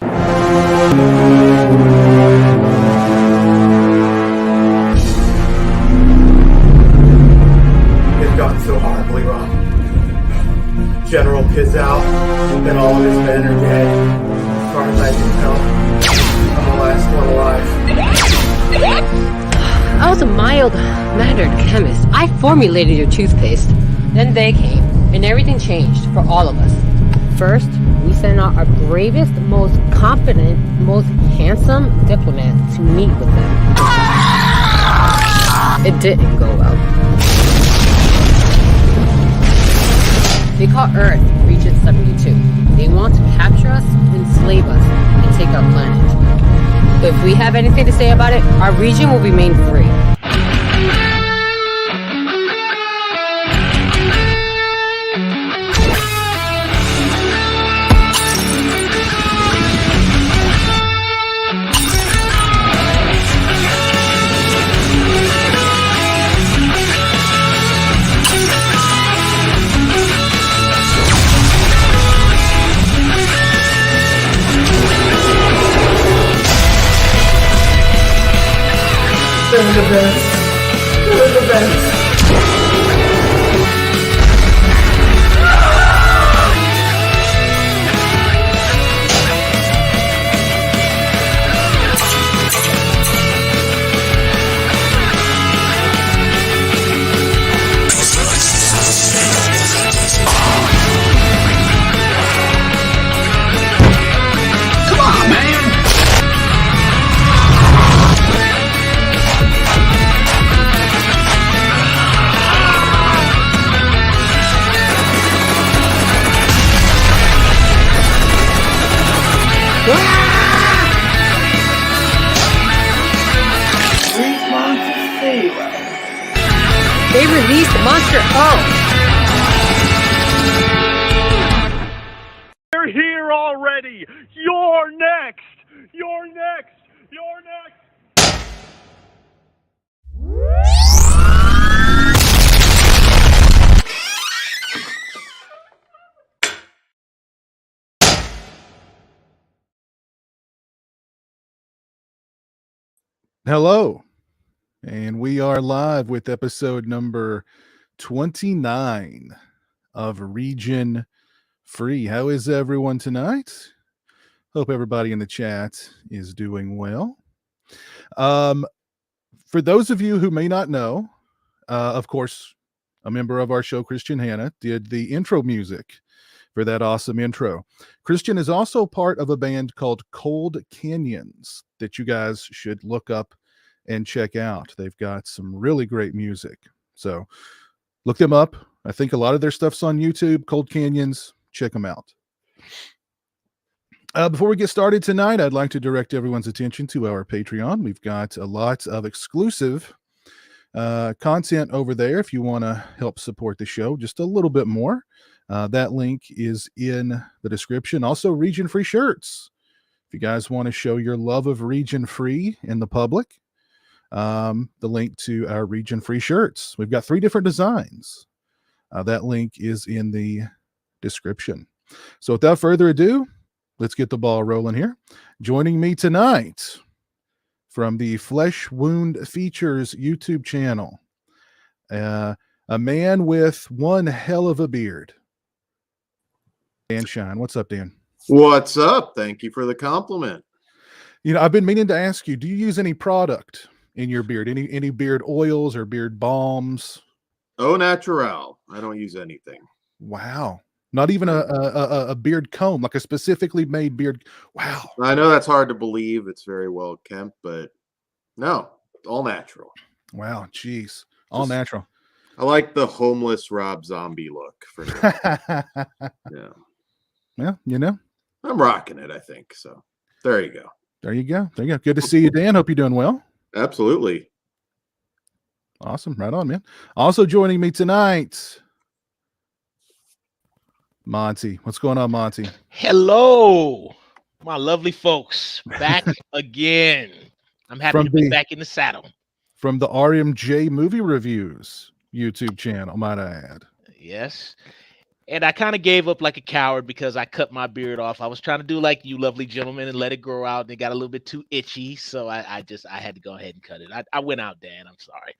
It's gotten so horribly wrong. General Kid's out, and all of his men are dead. As far as I can tell, I'm the last one alive. I was a mild-mannered chemist. I formulated your toothpaste. Then they came, and everything changed for all of us. First, we sent out our bravest, most competent, most handsome diplomat to meet with them. It didn't go well. They call Earth Region 72. They want to capture us, enslave us, and take our planet. But if we have anything to say about it, our region will remain free. They're the best. They're the best. Come on, man! They released Monster O. They're here already! You're next! You're next! You're next! Hello, and we are live with episode number 29 of Region Free. How is everyone tonight? Hope everybody in the chat is doing well. For those of you who may not know, of course, a member of our show, Christian Hanna, did the intro music for that awesome intro. Christian is also part of a band called Cold Canyons that you guys should look up and check out. They've got some really great music. So look them up. I think a lot of their stuff's on YouTube. Cold Canyons, check them out. Before we get started tonight, I'd like to direct everyone's attention to our Patreon. We've got a lot of exclusive content over there if you want to help support the show just a little bit more. That link is in the description. Also, Region Free shirts. If you guys want to show your love of Region Free in the public, the link to our Region Free shirts. We've got 3 different designs. That link is in the description. So without further ado, let's get the ball rolling here. Joining me tonight from the Flesh Wound Features YouTube channel, a man with one hell of a beard. Dan Shine. What's up, Dan? What's up? Thank you for the compliment. You know, I've been meaning to ask you, do you use any product in your beard? Any beard oils or beard balms? Au natural. I don't use anything. Wow. Not even a beard comb, like a specifically made beard. Wow. I know that's hard to believe. It's very well kept, but no, all natural. Wow. Jeez. All natural. I like the homeless Rob Zombie look for now. Yeah. Well, you know, I'm rocking it, I think. So there you go. There you go. There you go. Good to see you, Dan. Hope you're doing well. Absolutely. Awesome. Right on, man. Also joining me tonight, Monty. What's going on, Monty? Hello, my lovely folks. Back again. I'm happy to be back in the saddle. From the RMJ Movie Reviews YouTube channel, might I add. Yes. And I kind of gave up like a coward because I cut my beard off. I was trying to do like you lovely gentlemen and let it grow out, and it got a little bit too itchy. So I had to go ahead and cut it. I went out, Dan. I'm sorry.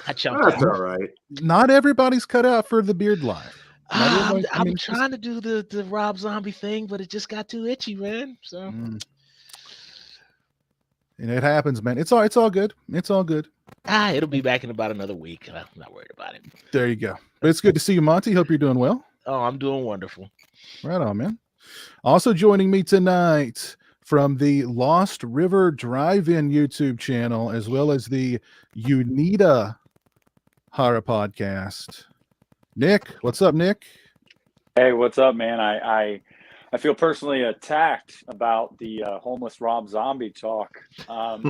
I chunked That's out. all right. Not everybody's cut out for the beard life. I'm trying to do the Rob Zombie thing, but it just got too itchy, man. So and it happens, man. It's all good. It's all good. it'll be back in about another week. I'm not worried about it. There you go. But it's good to see you, Monty. Hope you're doing well. Oh, I'm doing wonderful. Right on, man. Also joining me tonight from the Lost River Drive-In YouTube channel, as well as the Unita Horror Podcast, Nick. What's up, Nick? Hey, what's up, man? I feel personally attacked about the homeless Rob Zombie talk. I'm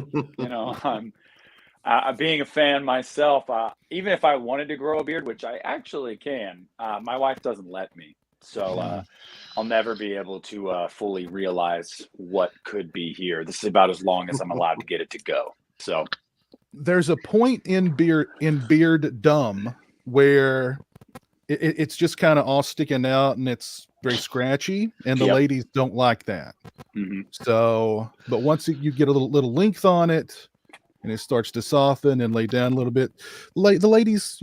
being a fan myself. Even if I wanted to grow a beard, which I actually can, my wife doesn't let me. So I'll never be able to fully realize what could be here. This is about as long as I'm allowed to get it to go. So there's a point in beard dumb where it's just kind of all sticking out and it's very scratchy, and the ladies don't like that. Mm-hmm. So, but once you get a little length on it and it starts to soften and lay down a little bit, the ladies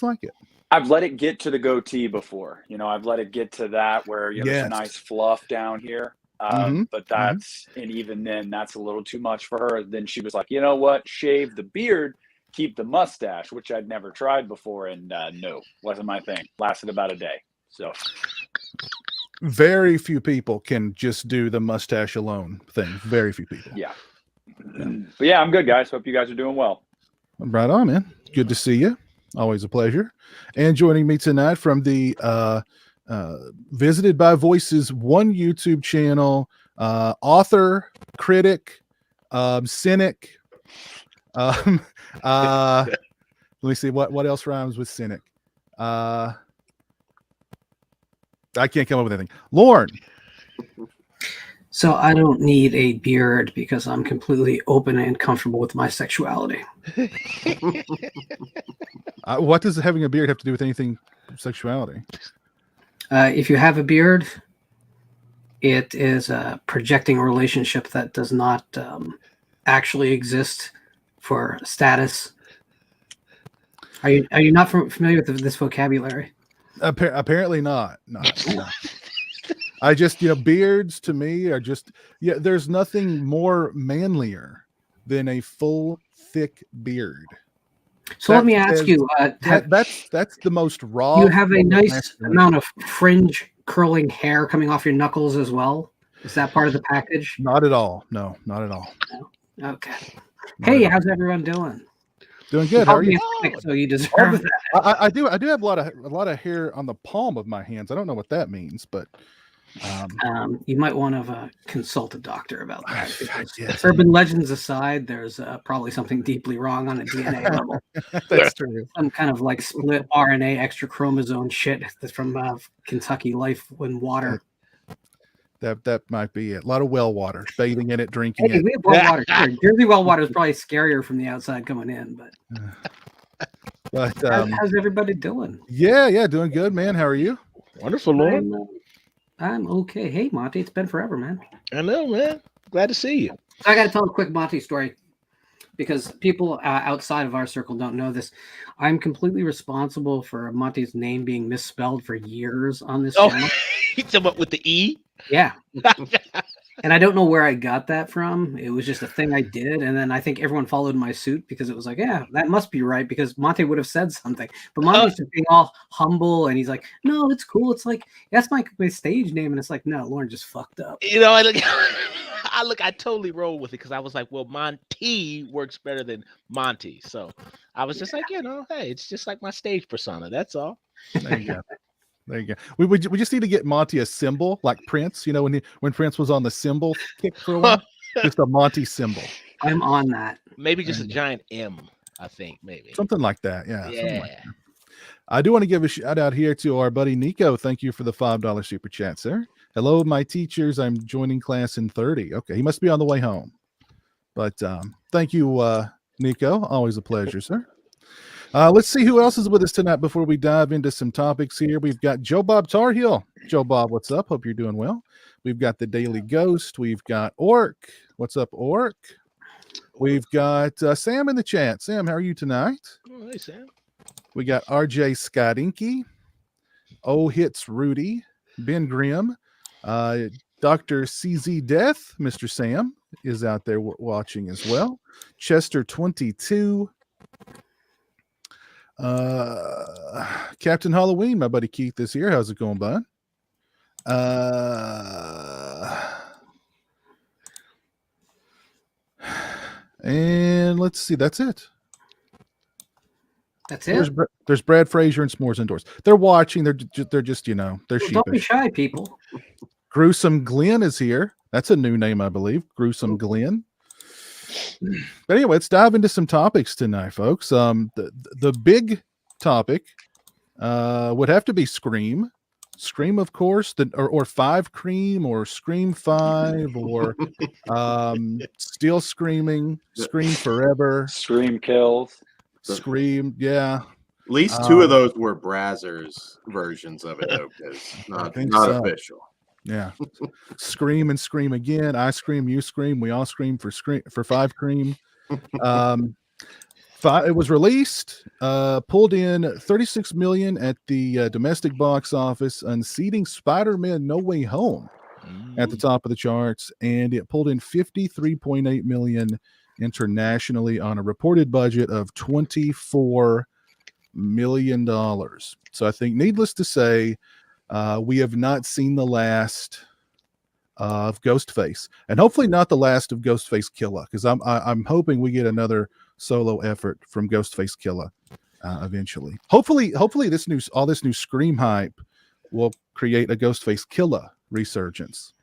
like it. I've let it get to the goatee before. I've let it get to that where there's a nice fluff down here. But that's, and even then, that's a little too much for her. Then she was like, you know what? Shave the beard, keep the mustache, which I'd never tried before. And no, wasn't my thing. Lasted about a day. So very few people can just do the mustache alone thing. Very few people. Yeah. But yeah, I'm good, guys. Hope you guys are doing well. Right on, man. Good to see you. Always a pleasure. And joining me tonight from the Visited by Voices one YouTube channel, author, critic, cynic. Let me see what else rhymes with cynic. I can't come up with anything. Lauren. So I don't need a beard because I'm completely open and comfortable with my sexuality. What does having a beard have to do with anything sexuality? If you have a beard, it is projecting a relationship that does not actually exist for status. Are you not familiar with this vocabulary? Apparently not. No. I just, beards to me are just, there's nothing more manlier than a full, thick beard. So let me ask you, that's the most raw. You have a nice amount of fringe curling hair coming off your knuckles as well. Is that part of the package? Not at all. No, not at all. No? Okay. Hey, how's everyone doing? Doing good. How are you? So you deserve that. I do have a lot of hair on the palm of my hands. I don't know what that means, but you might want to consult a doctor about that. Yes. Urban legends aside, there's probably something deeply wrong on a DNA level. That's true. Some kind of like split RNA, extra chromosome shit that's from Kentucky life when water. That might be it. A lot of well water, bathing in it, drinking it. We have well water. Sure. Jersey well water is probably scarier from the outside coming in, but how's everybody doing? Yeah, doing good, man. How are you? Wonderful, Lord. I'm okay. Hey, Monty, it's been forever, man. I know, man. Glad to see you. I got to tell a quick Monty story because people outside of our circle don't know this. I'm completely responsible for Monty's name being misspelled for years on this channel. You talking about with the E? Yeah. And I don't know where I got that from. It was just a thing I did. And then I think everyone followed my suit because it was like, yeah, that must be right because Monty would have said something. But Monty's just being all humble and he's like, no, it's cool. It's like, that's my stage name. And it's like, no, Lauren just fucked up. I totally roll with it because I was like, well, Monty works better than Monty. So I was just like, hey, it's just like my stage persona. That's all. There you go. There you go. We just need to get Monty a symbol like Prince. When Prince was on the cymbal kick for a while, just a Monty symbol. I'm on that. Maybe just a giant M. I think maybe something like that. Yeah. Yeah. Like that. I do want to give a shout out here to our buddy Nico. Thank you for the $5 super chat, sir. Hello, my teachers. I'm joining class in 30. Okay, he must be on the way home. But thank you, Nico. Always a pleasure, sir. Let's see who else is with us tonight before we dive into some topics here. We've got Joe Bob Tarhill. Joe Bob, what's up? Hope you're doing well. We've got the Daily Ghost. We've got Orc. What's up, Orc? We've got Sam in the chat. Sam, how are you tonight? Oh, hey, Sam. We got RJ Scottinky. Oh, Hits Rudy. Ben Grimm. Dr. CZ Death. Mr. Sam is out there watching as well. Chester 22. Captain Halloween, my buddy Keith is here. How's it going, bud? And let's see, that's it. That's it. There's Brad Frazier and S'mores Indoors. They're watching. They're just they're sheepish. Don't be shy, people. Gruesome Glenn is here. That's a new name, I believe. Gruesome Glenn. But anyway, let's dive into some topics tonight, folks. The big topic would have to be Scream. Scream, of course, or 5 Cream, or Scream 5, or Still Screaming, Scream Forever, Scream Kills, Scream, yeah. At least 2 of those were Brazzers versions of it, though, because not so. official. Yeah. Scream and Scream again. I scream, you scream, we all scream for 5 Cream. It was released, pulled in $36 million at the domestic box office, unseating Spider-Man No Way Home at the top of the charts, and it pulled in $53.8 million internationally on a reported budget of $24 million. So I think, needless to say, we have not seen the last of Ghostface, and hopefully not the last of Ghostface Killer, because I'm hoping we get another solo effort from Ghostface Killer eventually. Hopefully all this new Scream hype will create a Ghostface Killer resurgence.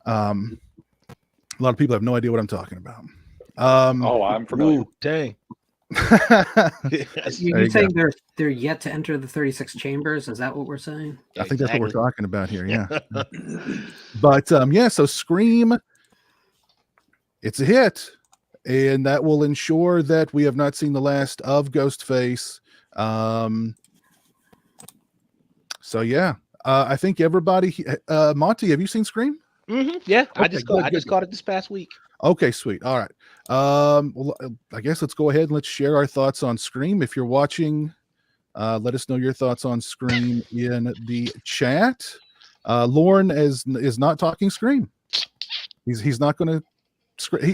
A lot of people have no idea what I'm talking about. I'm familiar. Ooh, dang. You're saying they're yet to enter the 36 chambers? Is that what we're saying? I think that's what we're talking about here. Yeah. But so Scream, it's a hit, and that will ensure that we have not seen the last of Ghostface. I think everybody. Monty, have you seen Scream? Mm-hmm. Yeah, Okay, I just caught it this past week. Okay, sweet. All right. Well, I guess let's go ahead and let's share our thoughts on Scream. If you're watching, let us know your thoughts on Scream in the chat. Lauren is not talking Scream. He's not going to.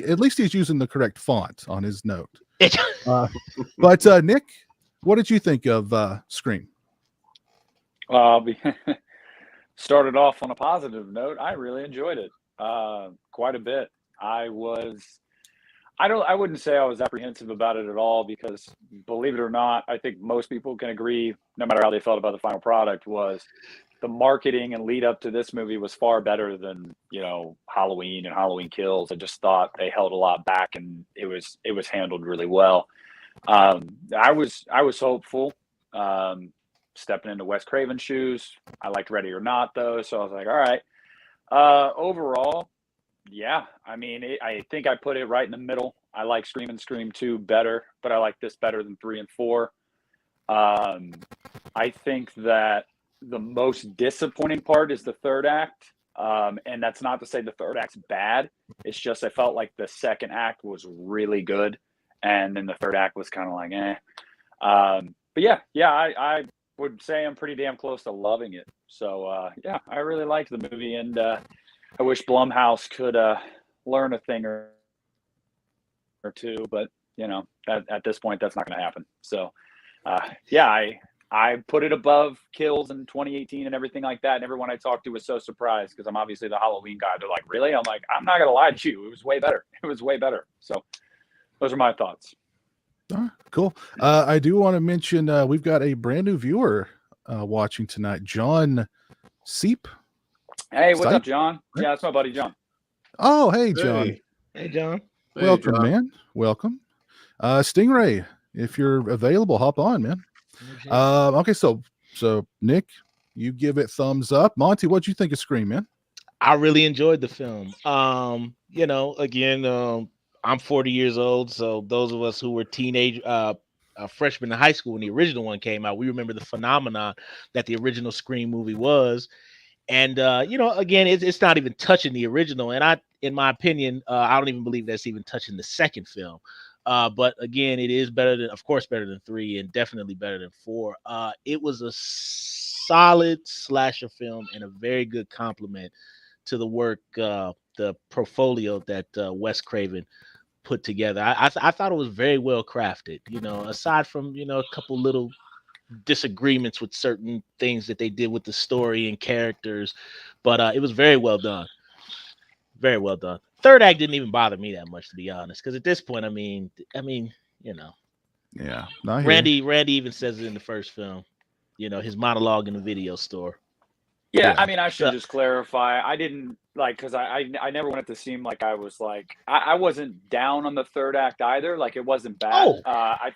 At least he's using the correct font on his note. But Nick, what did you think of Scream? Started off on a positive note. I really enjoyed it quite a bit. I wouldn't say I was apprehensive about it at all, because, believe it or not, I think most people can agree, no matter how they felt about the final product, was the marketing and lead up to this movie was far better than, Halloween and Halloween Kills. I just thought they held a lot back, and it was handled really well. I was hopeful, stepping into Wes Craven's shoes. I liked Ready or Not, though, so I was like, all right. Overall, yeah, I mean, I think I put it right in the middle. I like Scream and Scream 2 better, but I like this better than 3 and 4. I think that the most disappointing part is the third act. And that's not to say the third act's bad. It's just I felt like the second act was really good, and then the third act was kind of like, eh. But I would say I'm pretty damn close to loving it. So, I really liked the movie, and I wish Blumhouse could learn a thing or two, but at this point that's not going to happen. So I put it above Kills in 2018 and everything like that, and everyone I talked to was so surprised, because I'm obviously the Halloween guy. They're like, really? I'm like, I'm not going to lie to you, it was way better. So those are my thoughts. Cool. I do want to mention we've got a brand new viewer watching tonight, John Seep. Hey, what's up, John? Yeah, that's my buddy John. Oh, hey, John. Hey, John. Welcome, John. man. Welcome. Stingray, if you're available, hop on, man. Okay, so Nick, you give it thumbs up. Monty, what'd you think of Scream, man? I really enjoyed the film. I'm 40 years old, so those of us who were teenage a freshman in high school when the original one came out. We remember the phenomenon that the original Scream movie was. And again, it's not even touching the original. And in my opinion, I don't even believe that's even touching the second film. But again, it is better than 3, and definitely better than 4. It was a solid slasher film and a very good compliment to the work, the portfolio that Wes Craven put together. I thought it was very well crafted. Aside from a couple little disagreements with certain things that they did with the story and characters, but it was very well done. Very well done. Third act didn't even bother me that much, to be honest, because at this point, I mean, yeah. Randy even says it in the first film, his monologue in the video store. Yeah, I mean, I should just clarify. I didn't because I never wanted to seem like I was I wasn't down on the third act either. Like, it wasn't bad. I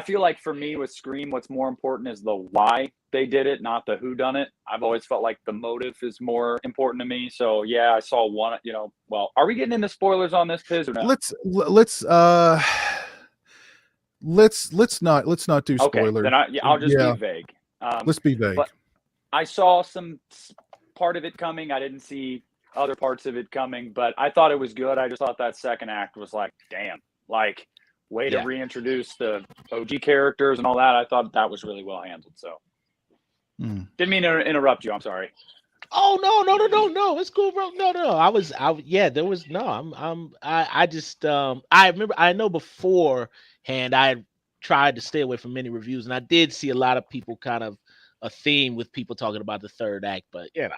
feel like for me with Scream, what's more important is the why they did it, not the who done it. I've always felt like the motive is more important to me. So yeah, I saw one. Well, are we getting into spoilers on this, Piz, or no? Let's not do spoilers. Okay, then I'll just be vague. Let's be vague. But I saw some part of it coming. I didn't see other parts of it coming, but I thought it was good. I just thought that second act was damn, way to reintroduce the OG characters and all that. I thought that was really well handled. So didn't mean to interrupt you. I'm sorry. Oh, no. It's cool, bro. No. There was no, I remember, I know beforehand I tried to stay away from many reviews, and I did see a lot of people kind of a theme with people talking about the third act, but the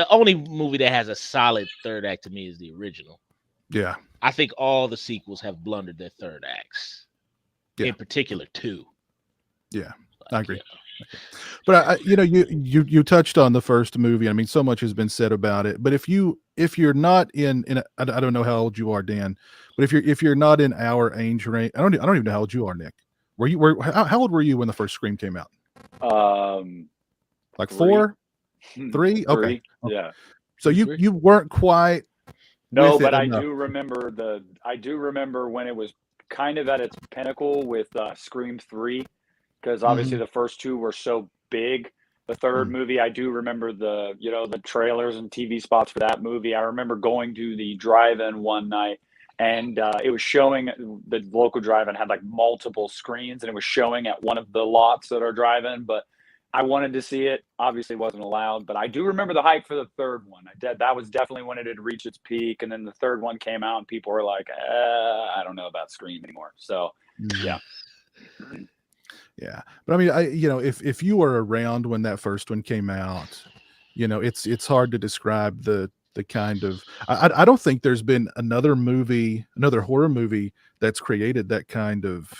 only movie that has a solid third act to me is the original. Yeah. I think all the sequels have blundered their third acts. Yeah. In particular, 2. Yeah. I agree. But you touched on the first movie. I mean, so much has been said about it, but if you're not I don't know how old you are, Dan, but if you're not in our age range, I don't even know how old you are, Nick. How old were you when the first Scream came out? 4, 3. Okay. Yeah. So you weren't quite. No, but I do remember when it was kind of at its pinnacle with Scream 3, because obviously the first 2 were so big. The third movie, I do remember the trailers and TV spots for that movie. I remember going to the drive-in one night, and it was showing, the local drive-in had multiple screens, and it was showing at one of the lots that are drive-in, but I wanted to see it. Obviously wasn't allowed, but I do remember the hype for the third one. That was definitely when it had reached its peak, and then the third one came out and people were like, I don't know about Scream anymore. So yeah. Yeah. But I mean, if you were around when that first one came out, it's hard to describe the kind of, I don't think there's been another horror movie that's created that kind of,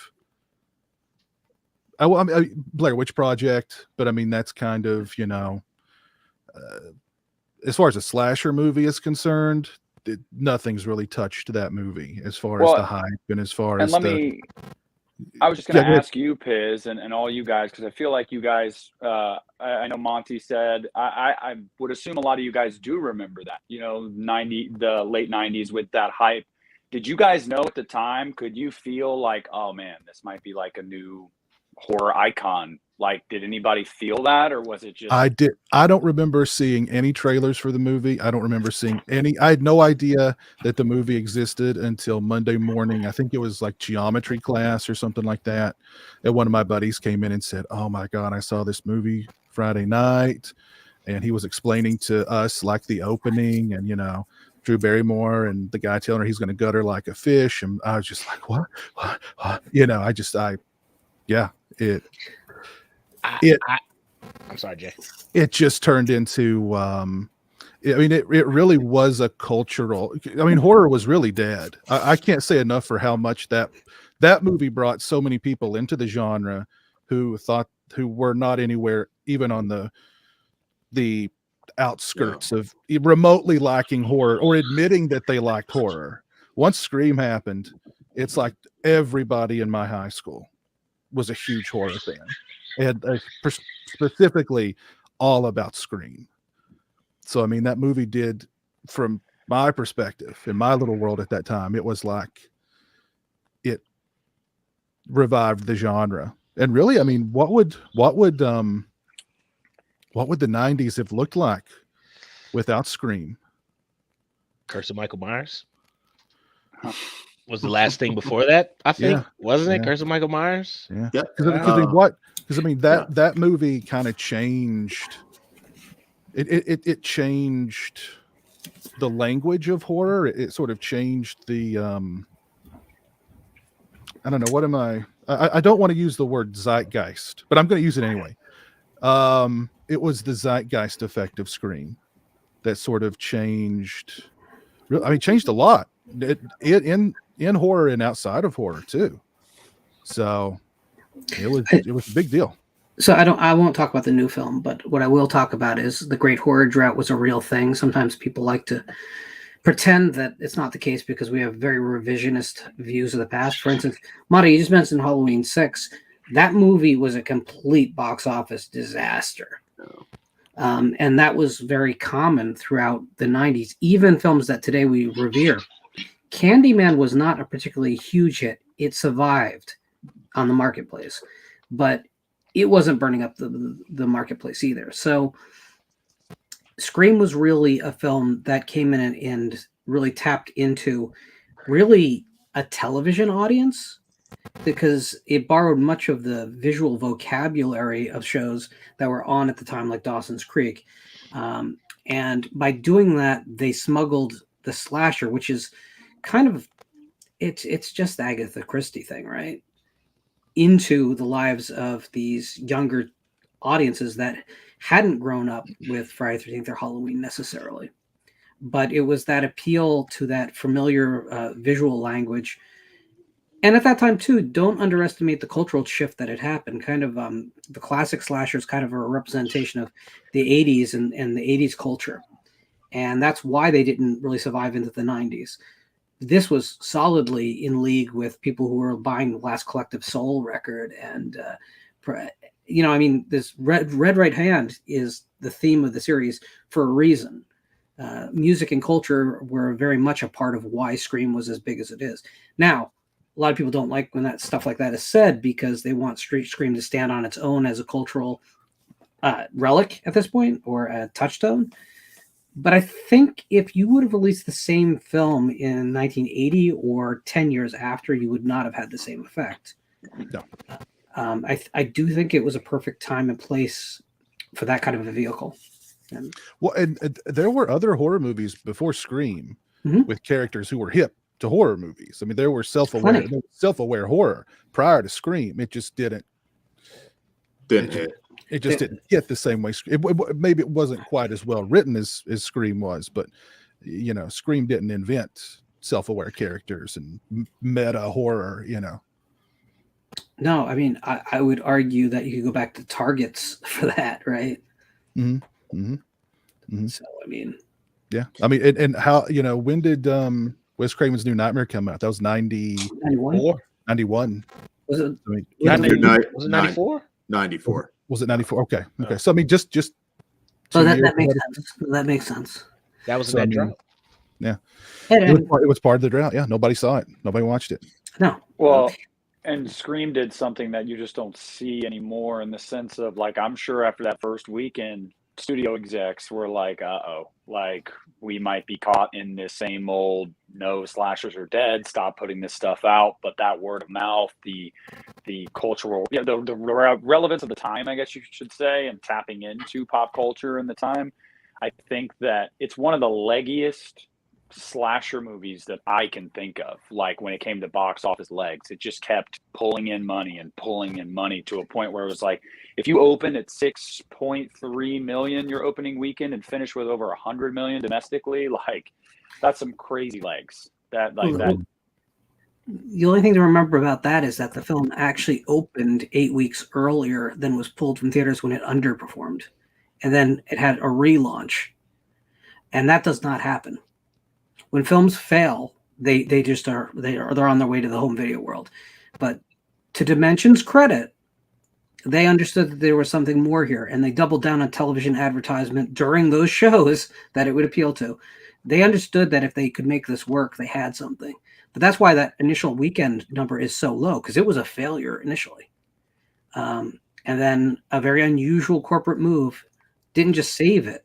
Blair Witch Project, but I mean, that's kind of, as far as a slasher movie is concerned, nothing's really touched that movie as far as the hype and as far as I was just going to ask you, Piz, and all you guys, because I feel like you guys, I know Monty said, I would assume a lot of you guys do remember that, the late 90s with that hype. Did you guys know at the time, could you feel like, oh man, this might be a new horror icon? Did anybody feel that, or was it just? I did. I don't remember seeing any trailers for the movie. I don't remember seeing any. I had no idea that the movie existed until Monday morning. I think it was geometry class or something like that. And one of my buddies came in and said, "Oh my God, I saw this movie Friday night," and he was explaining to us the opening and Drew Barrymore and the guy telling her he's going to gut her like a fish, and I was just like, what? I'm sorry, Jay. It just turned into, it really was a cultural, horror was really dead. I can't say enough for how much that movie brought so many people into the genre who were not anywhere, even on the outskirts of remotely liking horror or admitting that they liked horror. Once Scream happened, it's like everybody in my high school was a huge horror fan, and specifically all about Scream. So, I mean, that movie did, from my perspective, in my little world at that time, it was revived the genre. And really, I mean, what would the 90s have looked like without Scream? Curse of Michael Myers was the last thing before that, I think. Wasn't it? Curse of Michael Myers? Yeah. Yeah. Because I mean that movie kind of changed it changed the language of horror. It sort of changed the I don't know, what am I don't want to use the word zeitgeist, but I'm going to use it anyway. It was the zeitgeist effect of Scream that sort of changed a lot. In horror and outside of horror too. So it was a big deal. So I won't talk about the new film, but what I will talk about is the Great Horror Drought was a real thing. Sometimes people like to pretend that it's not the case because we have very revisionist views of the past. For instance, Monty, you just mentioned Halloween 6. That movie was a complete box office disaster. And that was very common throughout the 90s, even films that today we revere. Candyman was not a particularly huge hit. It survived on the marketplace, but it wasn't burning up the marketplace either. So Scream was really a film that came in and really tapped into really a television audience, because it borrowed much of the visual vocabulary of shows that were on at the time, like Dawson's Creek. And by doing that, they smuggled the slasher, which is kind of, it's just the Agatha Christie thing, right? Into the lives of these younger audiences that hadn't grown up with Friday the 13th or Halloween necessarily. But it was that appeal to that familiar visual language. And at that time, too, don't underestimate the cultural shift that had happened. Kind of the classic slashers kind of are a representation of the 80s and the 80s culture. And that's why they didn't really survive into the 90s. This was solidly in league with people who were buying the Last Collective Soul record. And, I mean, this Red Right Hand is the theme of the series for a reason. Music and culture were very much a part of why Scream was as big as it is. Now, a lot of people don't like when that stuff like that is said because they want Scream to stand on its own as a cultural relic at this point, or a touchstone. But I think if you would have released the same film in 1980 or 10 years after, you would not have had the same effect. No. I do think it was a perfect time and place for that kind of a vehicle. And there were other horror movies before Scream with characters who were hip to horror movies. I mean, there were self-aware horror prior to Scream. It just didn't hit. It just didn't hit the same way. Maybe it wasn't quite as well written as Scream was, but Scream didn't invent self-aware characters and meta horror. No, I mean, I would argue that you could go back to Targets for that, right? Mm-hmm. Mm-hmm. Mm-hmm. So, I mean, yeah, I mean, and how when did Wes Craven's New Nightmare come out? That was 91. 91. Was it? I mean, was it 94? 94. Was it 94? Okay. So I mean, just. So that makes sense. That makes sense. That was that drought. Yeah, it was part of the drought. Yeah, nobody saw it. Nobody watched it. No. Well, and Scream did something that you just don't see anymore, in the sense of, like, I'm sure after that first weekend, studio execs were like, like, we might be caught in this same old, no, slashers are dead, stop putting this stuff out. But that word of mouth, the cultural, the relevance of the time, I guess you should say, and tapping into pop culture in the time, I think that it's one of the leggiest slasher movies that I can think of. Like, when it came to box office legs, it just kept pulling in money to a point where it was like, if you open at 6.3 million your opening weekend and finish with over 100 million domestically, like, that's some crazy legs. That. The only thing to remember about that is that the film actually opened 8 weeks earlier than was pulled from theaters when it underperformed, and then it had a relaunch, and that does not happen. When films fail, they're on their way to the home video world. But to Dimension's credit, they understood that there was something more here, and they doubled down on television advertisement during those shows that it would appeal to. They understood that if they could make this work, they had something. But that's why that initial weekend number is so low, because it was a failure initially. And then a very unusual corporate move didn't just save it,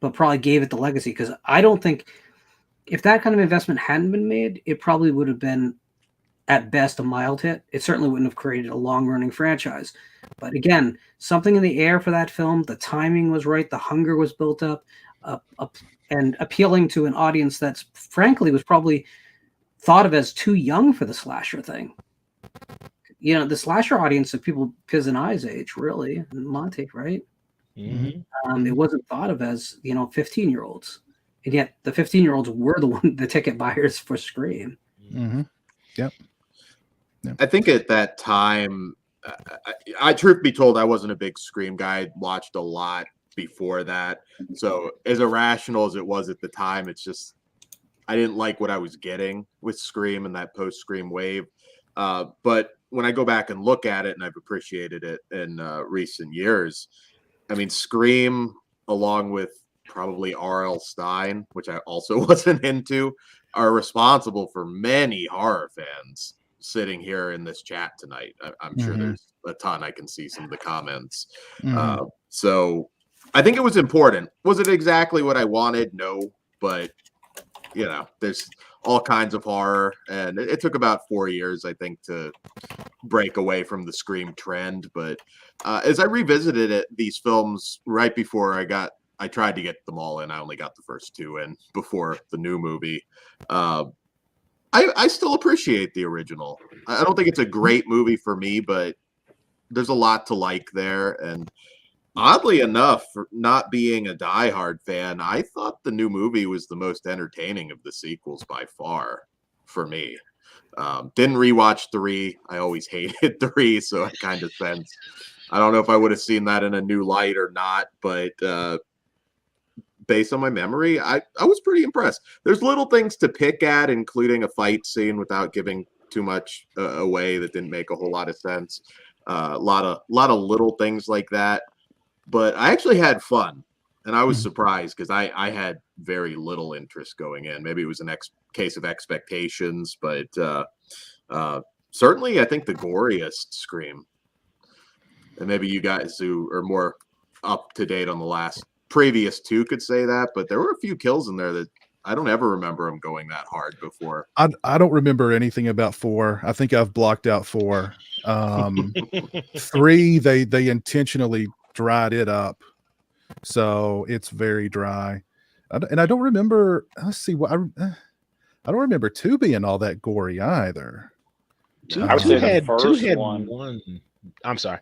but probably gave it the legacy. Because I don't think if that kind of investment hadn't been made, it probably would have been at best a mild hit. It certainly wouldn't have created a long-running franchise. But again, something in the air for that film. The timing was right. The hunger was built up, and appealing to an audience that's frankly was probably thought of as too young for the slasher thing. You know, the slasher audience of people Piz and I's age, really, and Monty, right? Mm-hmm. It wasn't thought of as, 15-year-olds. And yet the 15-year-olds were the ticket buyers for Scream. Mm-hmm. Yep. I think at that time, I truth be told, I wasn't a big Scream guy. I watched a lot before that. So as irrational as it was at the time, it's just, I didn't like what I was getting with Scream and that post-Scream wave. But when I go back and look at it, and I've appreciated it in recent years, I mean, Scream, along with probably R.L. Stine, which I also wasn't into, are responsible for many horror fans sitting here in this chat tonight. I'm sure there's a ton. I can see some of the comments. So I think it was important. Was it exactly what I wanted? No, but there's all kinds of horror, and it took about 4 years, I think, to break away from the Scream trend. But as I revisited these films right before I tried to get them all in. I only got the first two in before the new movie. I still appreciate the original. I don't think it's a great movie for me, but there's a lot to like there. And oddly enough, for not being a diehard fan, I thought the new movie was the most entertaining of the sequels by far for me. Didn't rewatch 3. I always hated 3, so I kind of sense. I don't know if I would have seen that in a new light or not, but based on my memory, I was pretty impressed. There's little things to pick at, including a fight scene without giving too much away that didn't make a whole lot of sense. A lot of little things like that. But I actually had fun, and I was surprised because I had very little interest going in. Maybe it was a case of expectations, but certainly I think the goriest Scream. And maybe you guys who are more up to date on the previous 2 could say that, but there were a few kills in there that I don't ever remember them going that hard before. I don't remember anything about 4. I think I've blocked out 4. 3, they intentionally dried it up, so it's very dry. And I don't remember. Let's see what I don't remember 2 being all that gory either. I would say the first one. I'm sorry.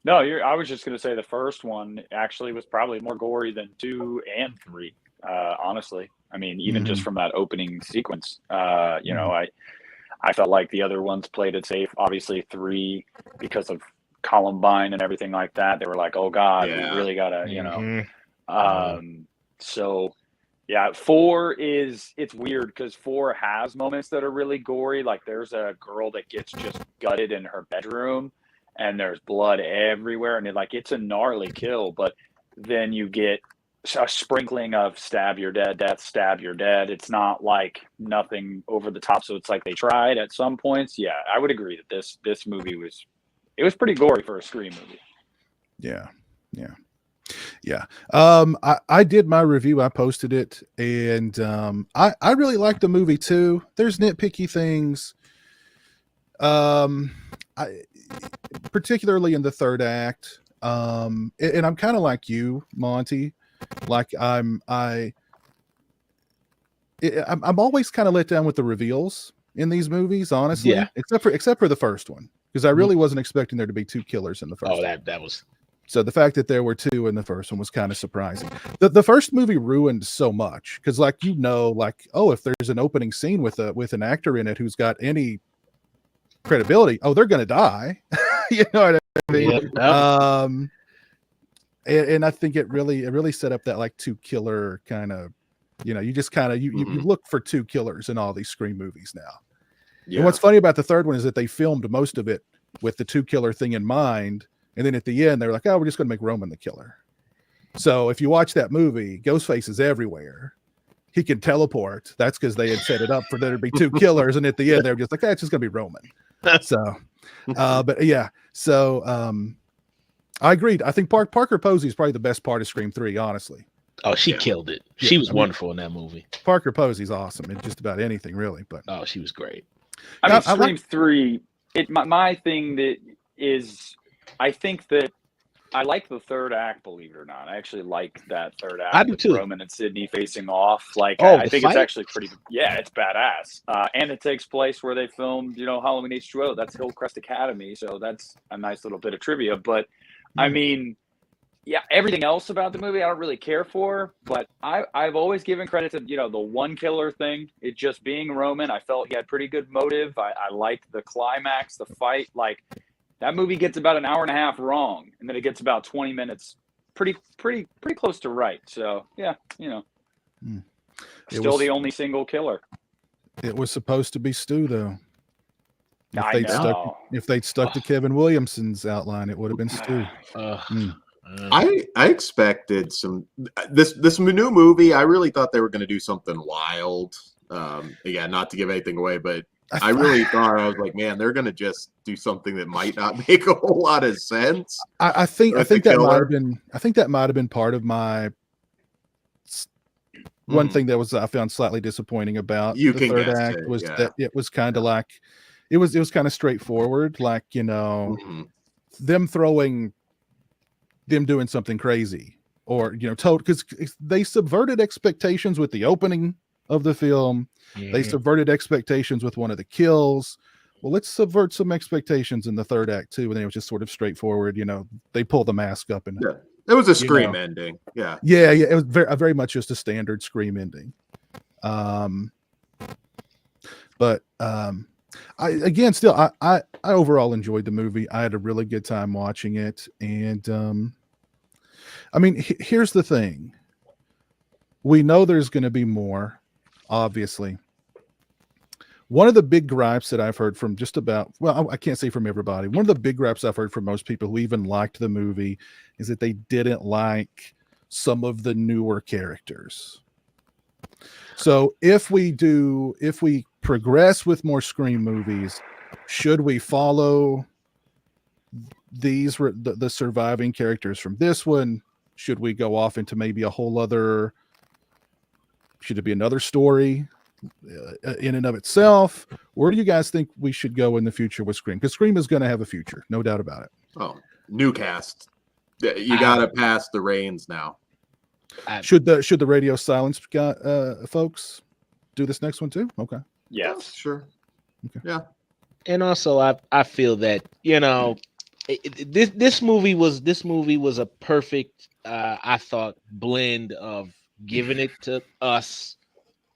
No, I was just going to say the first one actually was probably more gory than 2 and 3. Honestly, I mean, even just from that opening sequence, I felt like the other ones played it safe. Obviously, 3 because of Columbine and everything like that. They were like, "Oh God, we really gotta," So, yeah, 4 it's weird because 4 has moments that are really gory. Like there's a girl that gets just gutted in her bedroom. And there's blood everywhere, and it's a gnarly kill. But then you get a sprinkling of stab your dead, death, stab your dead. It's not like nothing over the top. So it's like they tried at some points. Yeah, I would agree that this movie was pretty gory for a Scream movie. Yeah. I did my review. I posted it, and I really liked the movie too. There's nitpicky things. Particularly in the third act, and I'm kind of like you, Monty. Like I'm always kind of let down with the reveals in these movies, honestly. Yeah. Except for the first one, because I really wasn't expecting there to be 2 killers in the first. Oh, one. that was. So the fact that there were 2 in the first one was kind of surprising. The first movie ruined so much because, if there's an opening scene with an actor in it who's got any credibility, they're gonna die. You know what I mean? Yeah. And I think it really set up that 2 killer kind of, you just kind of you look for 2 killers in all these Scream movies now. Yeah. And what's funny about the third one is that they filmed most of it with the 2 killer thing in mind, and then at the end they're like, we're just gonna make Roman the killer. So if you watch that movie, Ghostface is everywhere, he can teleport. That's because they had set it up for there to be 2 killers, and at the end they were just like, it's just gonna be Roman. So, but yeah, so I agreed. I think Parker Posey is probably the best part of Scream 3, honestly. Oh, she killed it. Yeah, She was wonderful in that movie. Parker Posey's awesome in just about anything, really. But oh, she was great. I mean, Scream 3. My thing that is, I think that I like the third act. Believe it or not, I actually like that third act. I do too. Roman and Sydney facing off. Like, Oh, I think fight? it's actually pretty. Yeah, it's badass. And it takes place where they filmed, Halloween H2O. That's Hillcrest Academy, so that's a nice little bit of trivia. But I mean, yeah, everything else about the movie I don't really care for. But I've always given credit to the one killer thing. It just being Roman. I felt he had pretty good motive. I liked the climax, the fight. Like, that movie gets about an hour and a half wrong, and then it gets about 20 minutes pretty close to right. So yeah, still the only single killer. It was supposed to be Stu, though. If they'd stuck to Kevin Williamson's outline, it would have been Stu. I expected this new movie. I really thought they were going to do something wild. Again, not to give anything away, but I really thought, I was like, man, they're going to just do something that might not make a whole lot of sense. I think that might have been part of my one thing that I found slightly disappointing about the third act was that it was kind of like it was kind of straightforward, like them doing something crazy, or because they subverted expectations with the opening of the film. They subverted expectations with one of the kills. Well, let's subvert some expectations in the third act too, and it was just sort of straightforward. They pull the mask up, and it was a Scream ending. Yeah. It was very much just a standard Scream ending. But I overall enjoyed the movie. I had a really good time watching it, and I mean, here's the thing: we know there's going to be more. Obviously, one of the big gripes that I've heard from I can't say from everybody. One of the big gripes I've heard from most people who even liked the movie is that they didn't like some of the newer characters. So if we progress with more Scream movies, should we follow the surviving characters from this one? Should we go off into maybe a whole other? Should it be another story in and of itself? Where do you guys think we should go in the future with Scream? Because Scream is going to have a future, no doubt about it. Oh, new cast. You got to pass the reins now. Should the radio silence folks do this next one too? Okay. Yes, sure. Okay. Yeah. And also, I feel that this movie was a perfect I thought blend of giving it to us,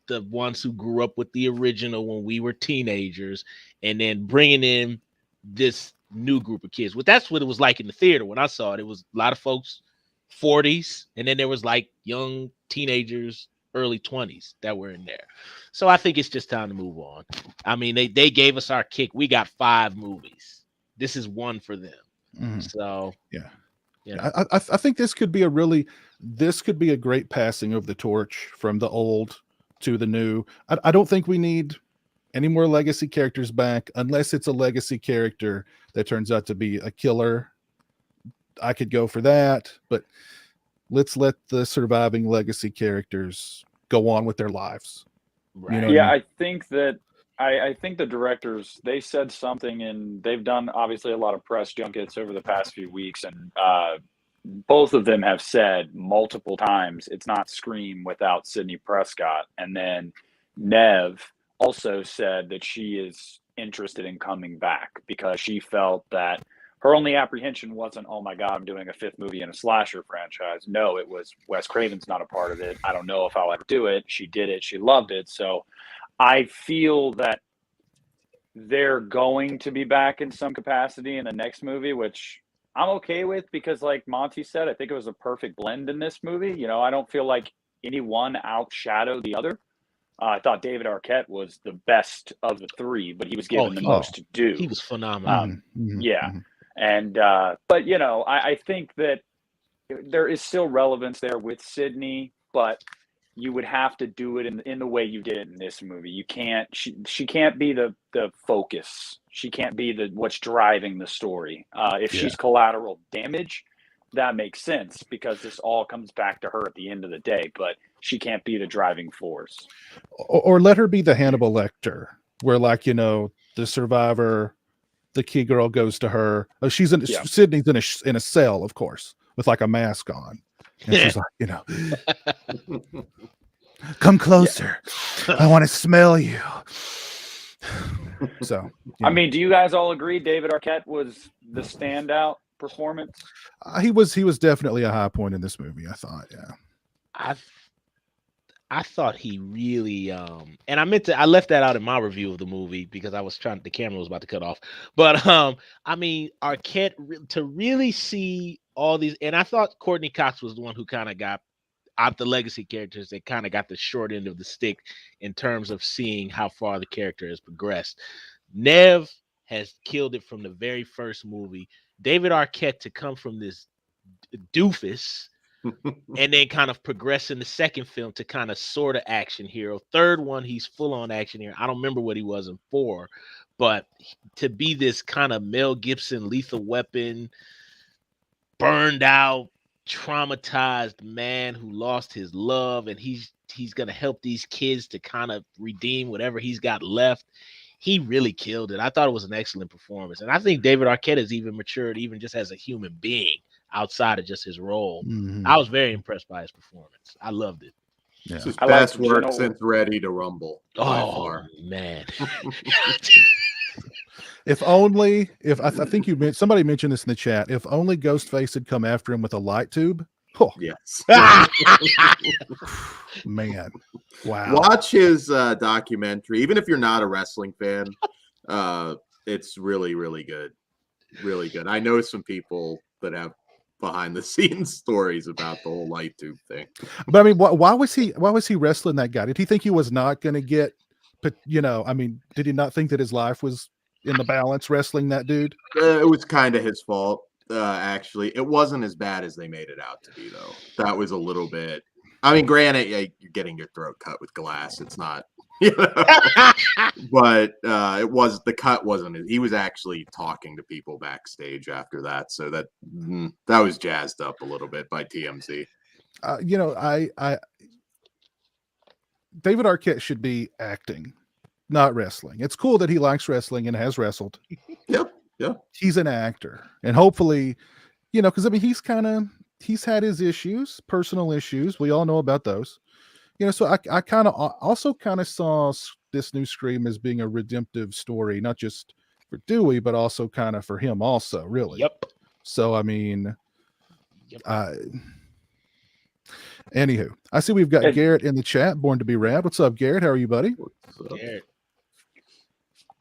the ones who grew up with the original when we were teenagers, and then bringing in this new group of kids. Well, that's what it was like in the theater when I saw it. It was a lot of folks 40s, and then there was like young teenagers, early 20s that were in there. So I think it's just time to move on. I mean, they gave us our kick. We got 5 movies. This is one for them. Mm-hmm. So yeah. I think this could be a great passing of the torch from the old to the new. I don't think we need any more legacy characters back unless it's a legacy character that turns out to be a killer. I could go for that, but let's let the surviving legacy characters go on with their lives. Right. I think that I think the directors, they said something, and they've done obviously a lot of press junkets over the past few weeks, and both of them have said multiple times it's not Scream without Sidney Prescott. And then Nev also said that she is interested in coming back because she felt that her only apprehension wasn't, oh my God, I'm doing a 5th movie in a slasher franchise. No, it was Wes Craven's not a part of it. I don't know if I'll ever do it. She did it. She loved it. So I feel that they're going to be back in some capacity in the next movie, which I'm okay with because, like Monty said, I think it was a perfect blend in this movie. I don't feel like any one outshadowed the other. I thought David Arquette was the best of the 3, but he was given the most to do. He was phenomenal. Yeah. And, but, I think that there is still relevance there with Sydney, but you would have to do it in the way you did it in this movie. You can't. She can't be the focus. She can't be the what's driving the story. If she's collateral damage, that makes sense because this all comes back to her at the end of the day. But she can't be the driving force. Or let her be the Hannibal Lecter, where like, you know, the survivor, the key girl goes to her. Oh, she's in Sydney's in a cell, of course, with like a mask on, and she's like, you know, come closer. I want to smell you. So, I mean, do you guys all agree David Arquette was the standout performance? He was definitely a high point in this movie, I thought. Yeah. I thought he really and I left that out in my review of the movie because I was the camera was about to cut off. But I mean, Arquette to really see all these, and I thought Courtney Cox was the one who kind of got out the legacy characters that kind of got the short end of the stick in terms of seeing how far the character has progressed. Nev has killed it from the very first movie. David Arquette to come from this doofus and then kind of progress in the second film to kind of sort of action hero. Third one, he's full on action hero. I don't remember what he was in 4, but to be this kind of Mel Gibson, Lethal Weapon, burned out, traumatized man who lost his love, and he's going to help these kids to kind of redeem whatever he's got left. He really killed it. I thought it was an excellent performance. And I think David Arquette has even matured, even just as a human being outside of just his role. Mm-hmm. I was very impressed by his performance. I loved it. Yeah. It's his best work since Ready to Rumble. Oh, man. If I think somebody mentioned this in the chat, if only Ghostface had come after him with a light tube. Oh. Yes. Man. Wow. Watch his documentary. Even if you're not a wrestling fan, it's really, really good. Really good. I know some people that have behind the scenes stories about the whole light tube thing. But I mean, why was he wrestling that guy? Did he think he was not going to get, you know, I mean, did he not think that his life was in the balance wrestling that dude? It was kind of his fault. Actually, it wasn't as bad as they made it out to be, though. That was a little bit. I mean, granted, you're getting your throat cut with glass. It's not, you know, but the cut wasn't. He was actually talking to people backstage after that, so that was jazzed up a little bit by TMZ. You know, I David Arquette should be acting, not wrestling. It's cool that he likes wrestling and has wrestled. Yep. Yeah. He's an actor. And hopefully, you know, because I mean, he's had his issues, personal issues. We all know about those. You know, so I kind of also kind of saw this new Scream as being a redemptive story, not just for Dewey, but also kind of for him also, really. Yep. So, I mean, anywho, I see we've got Garrett in the chat, Born to be Rad. What's up, Garrett? How are you, buddy? Garrett.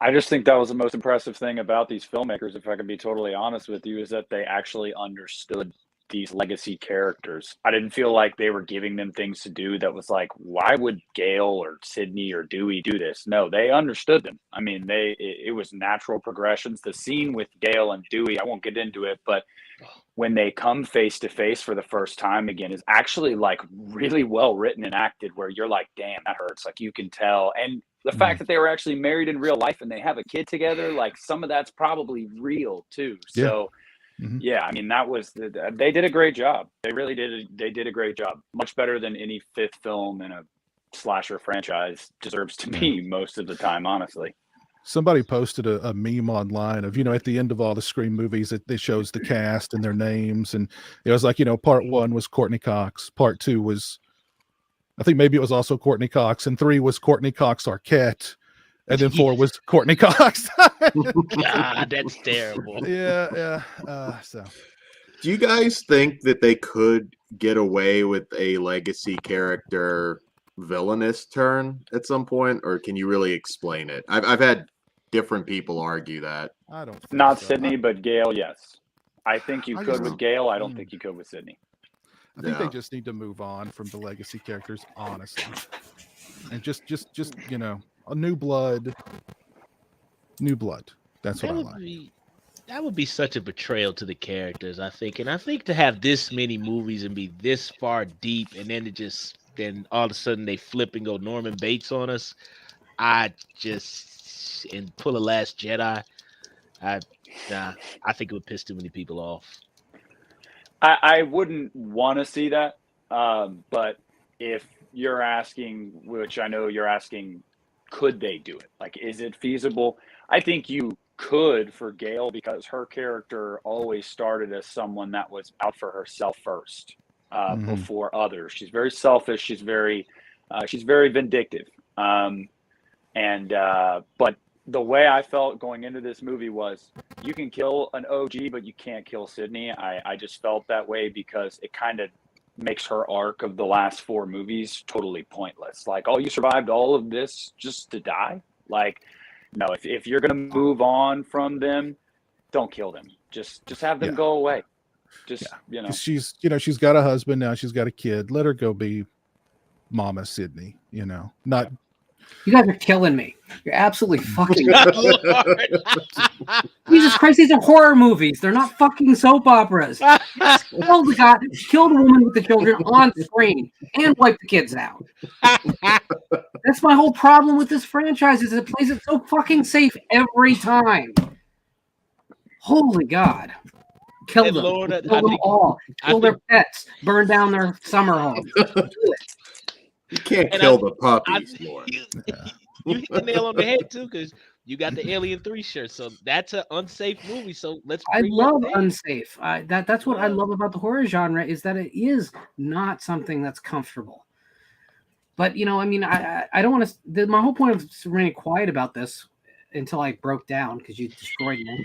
I just think that was the most impressive thing about these filmmakers, if I can be totally honest with you, is that they actually understood these legacy characters. I didn't feel like they were giving them things to do that was like, why would Gail or Sydney or Dewey do this? No, they understood them. I mean, it was natural progressions. The scene with Gail and Dewey, I won't get into it, but when they come face to face for the first time again is actually like really well written and acted, where you're like, damn, that hurts. Like you can tell. And the fact that they were actually married in real life and they have a kid together, like some of that's probably real too. So yeah, I mean, they did a great job. They really did. They did a great job. Much better than any fifth film in a slasher franchise deserves to be most of the time, honestly. Somebody posted a meme online of, you know, at the end of all the Scream movies, it shows the cast and their names. And it was like, you know, part 1 was Courtney Cox. Part 2 was, I think maybe it was also Courtney Cox. And 3 was Courtney Cox Arquette. And then 4 was Courtney Cox. God, that's terrible. Yeah. So, do you guys think that they could get away with a legacy character villainous turn at some point, or can you really explain it? I've had different people argue that. I don't think not so. Sydney, but Gail, yes. I think you could with Gail. I don't think you could with Sydney. I think they just need to move on from the legacy characters, honestly, and just you know, a new blood. That's what I like. That would be such a betrayal to the characters, I think. And I think to have this many movies and be this far deep and then to just then all of a sudden they flip and go Norman Bates on us. I just and pull a Last Jedi. I think it would piss too many people off. I wouldn't want to see that, but if you're asking, which I know you're asking, could they do it? Like, is it feasible? I think you could for Gail, because her character always started as someone that was out for herself first, before others. She's very selfish. She's very vindictive. But the way I felt going into this movie was, you can kill an OG, but you can't kill Sydney. I just felt that way because it kind of makes her arc of the last 4 movies totally pointless. Like, oh, you survived all of this just to die? Like, no, if you're going to move on from them, don't kill them. Just have them go away. She's got a husband now. She's got a kid. Let her go be Mama Sydney, not. You guys are killing me. You're absolutely fucking. Jesus Christ, these are horror movies. They're not fucking soap operas. Killed the guy, killed a woman with the children on screen, and wiped the kids out. That's my whole problem with this franchise. Is it plays it so fucking safe every time. Holy God. Kill them. Lord, Kill them all. Kill their pets. Burn down their summer homes. Do it. You can't kill the puppies, Lord. You hit the nail on the head too, because you got the Alien 3 shirt, so that's an unsafe movie. So let's. I love unsafe. That's what I love about the horror genre, is that it is not something that's comfortable. But I don't want to. My whole point of remaining quiet about this until I broke down, because you destroyed me,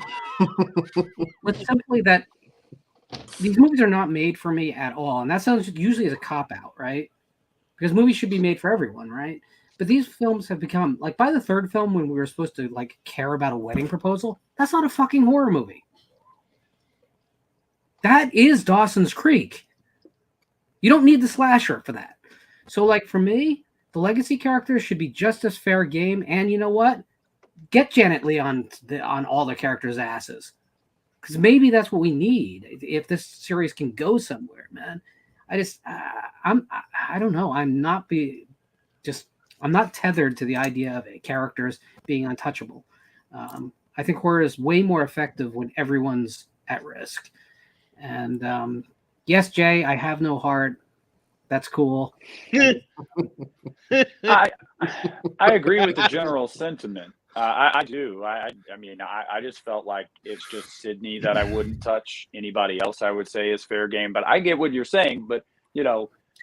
was simply that these movies are not made for me at all, and that sounds usually as a cop out, right? Because movies should be made for everyone, right? But these films have become, like, by the 3rd film, when we were supposed to, like, care about a wedding proposal, that's not a fucking horror movie. That is Dawson's Creek. You don't need the slasher for that. So, like, for me, the legacy characters should be just as fair game. And you know what? Get Janet Leigh on all the characters' asses. Because maybe that's what we need if this series can go somewhere, man. I don't know. I'm not tethered to the idea of characters being untouchable. I think horror is way more effective when everyone's at risk. And yes, Jay, I have no heart. That's cool. I agree with the general sentiment. I do. I just felt like it's just Sydney that I wouldn't touch. Anybody else I would say is fair game. But I get what you're saying. But,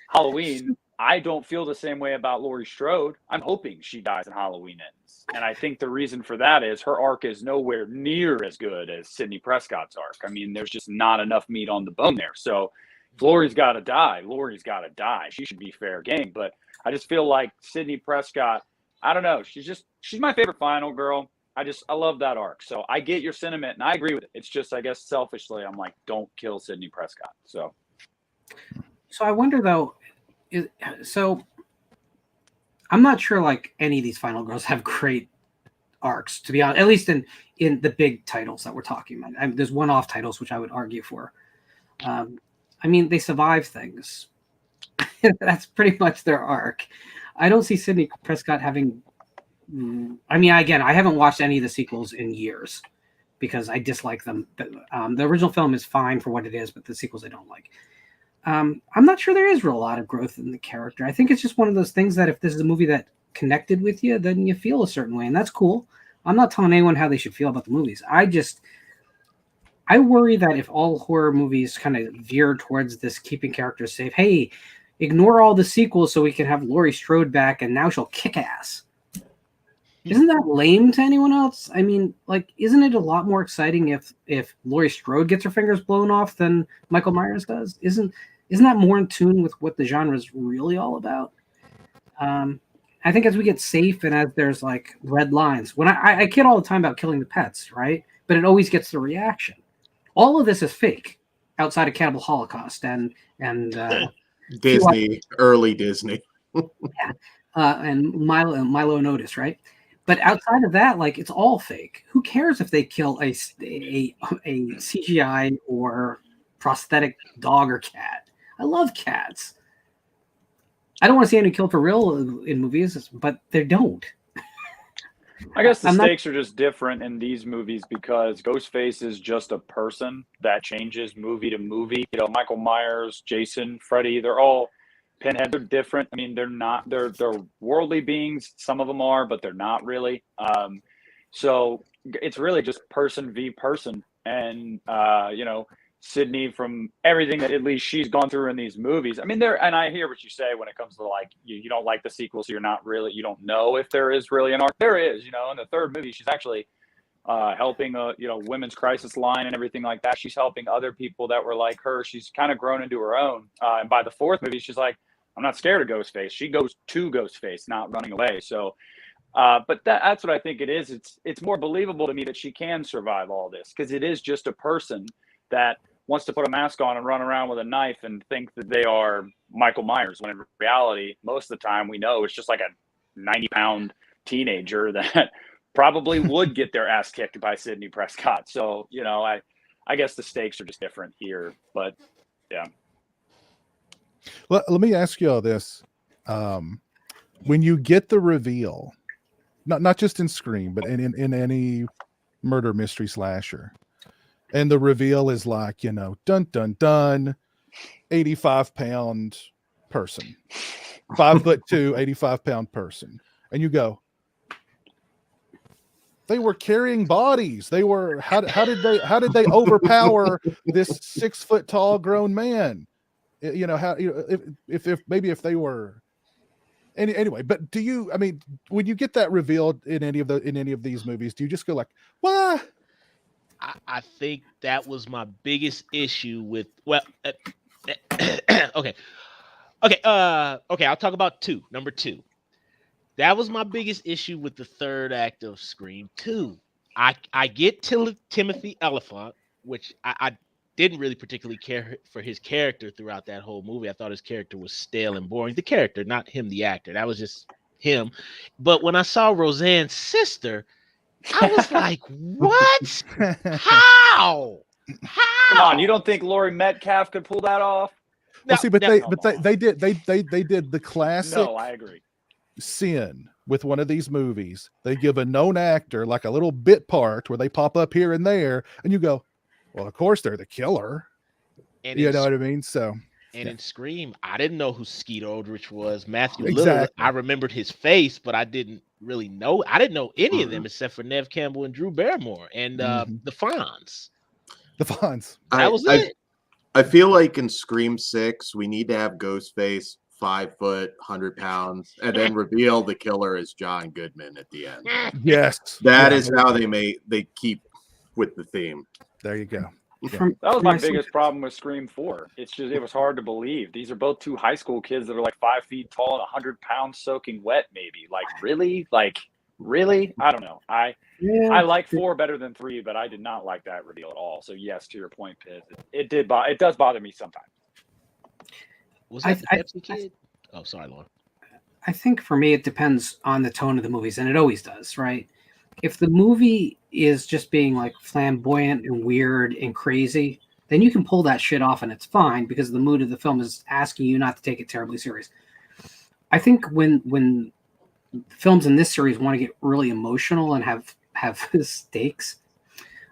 Halloween, I don't feel the same way about Laurie Strode. I'm hoping she dies and Halloween ends. And I think the reason for that is her arc is nowhere near as good as Sidney Prescott's arc. I mean, there's just not enough meat on the bone there. So if Laurie's got to die, Laurie's got to die. She should be fair game. But I just feel like Sidney Prescott, I don't know. She's my favorite final girl. I love that arc. So I get your sentiment and I agree with it. It's just, I guess, selfishly, I'm like, don't kill Sidney Prescott. So I wonder though, I'm not sure like any of these final girls have great arcs, to be honest, at least in the big titles that we're talking about. There's one-off titles, which I would argue for. They survive things. That's pretty much their arc. I don't see Sidney Prescott having. Again, I haven't watched any of the sequels in years because I dislike them. But, the original film is fine for what it is, but the sequels I don't like. I'm not sure there is a lot of growth in the character. I think it's just one of those things that if this is a movie that connected with you, then you feel a certain way, and that's cool. I'm not telling anyone how they should feel about the movies. I worry that if all horror movies kind of veer towards this keeping characters safe, hey, ignore all the sequels so we can have Laurie Strode back and now she'll kick ass. Isn't that lame to anyone else? Isn't it a lot more exciting if Laurie Strode gets her fingers blown off than Michael Myers does? Isn't that more in tune with what the genre is really all about? I think as we get safe and as there's like red lines, when I kid all the time about killing the pets, right? But it always gets the reaction. All of this is fake outside of Cannibal Holocaust and Disney, early Disney. and Milo and Otis, right? But outside of that, like, it's all fake. Who cares if they kill a CGI or prosthetic dog or cat? I love cats. I don't want to see any killed for real in movies, but they don't. I guess the stakes are just different in these movies because Ghostface is just a person that changes movie to movie. You know, Michael Myers, Jason, Freddy, they're all Pinhead. They're different. I mean, they're worldly beings. Some of them are, but they're not really. So it's really just person v person. And, you know, Sydney, from everything that at least she's gone through in these movies. I mean, and I hear what you say when it comes to like, you don't like the sequel, so you don't know if there is really an arc. There is, you know, in the third movie, she's actually helping you know, women's crisis line and everything like that. She's helping other people that were like her. She's kind of grown into her own. And by the fourth movie, she's like, I'm not scared of Ghostface. She goes to Ghostface, not running away. So, but that's what I think it is. It's more believable to me that she can survive all this because it is just a person that wants to put a mask on and run around with a knife and think that they are Michael Myers, when in reality, most of the time we know it's just like a 90-pound teenager that probably would get their ass kicked by Sidney Prescott. So, you know, I guess the stakes are just different here, but yeah. Well, let me ask you all this. When you get the reveal, not just in Scream, but in any murder mystery slasher, and the reveal is like, you know, dun, dun, dun, 85-pound person, 5'2", 85-pound person. And you go, they were carrying bodies. They were, how did they overpower this 6 foot tall grown man? You know, how, you know, if maybe if they were anyway, but do you, I mean, when you get that revealed in any of these movies, do you just go like, why? I think that was my biggest issue with, well, okay. I'll talk about number two. That was my biggest issue with the third act of Scream 2. I get Timothy Olyphant, which I didn't really particularly care for his character throughout that whole movie. I thought his character was stale and boring. The character, not him, the actor. That was just him. But when I saw Roseanne's sister, I was like, what? How? Come on, you don't think Laurie Metcalf could pull that off? Well, see, but they did the classic. No, I agree. Sin with one of these movies. They give a known actor like a little bit part where they pop up here and there, and you go, well, of course they're the killer. And you know what I mean? So. And in Scream, I didn't know who Skeet Ulrich was. Matthew Lillard, I remembered his face, but I didn't really know. I didn't know any of them except for Neve Campbell and Drew Barrymore and the Fonz. The Fonz. That was it. I feel like in Scream 6, we need to have Ghostface 5 foot, 100 pounds, and then reveal the killer is John Goodman at the end. Yes. That is how they keep with the theme. There you go. Yeah. That was my biggest problem with Scream 4. It's just, it was hard to believe. These are both two high school kids that are like 5 feet tall and 100 pounds soaking wet, maybe. Like, really? Like, really? I don't know. I like 4 better than 3, but I did not like that reveal at all. So, yes, to your point, Piz, it does bother me sometimes. Was that the Pepsi kid? Oh, sorry, Lauren. I think for me, it depends on the tone of the movies, and it always does, right? If the movie is just being like flamboyant and weird and crazy, then you can pull that shit off and it's fine because the mood of the film is asking you not to take it terribly serious. I think when films in this series want to get really emotional and have stakes,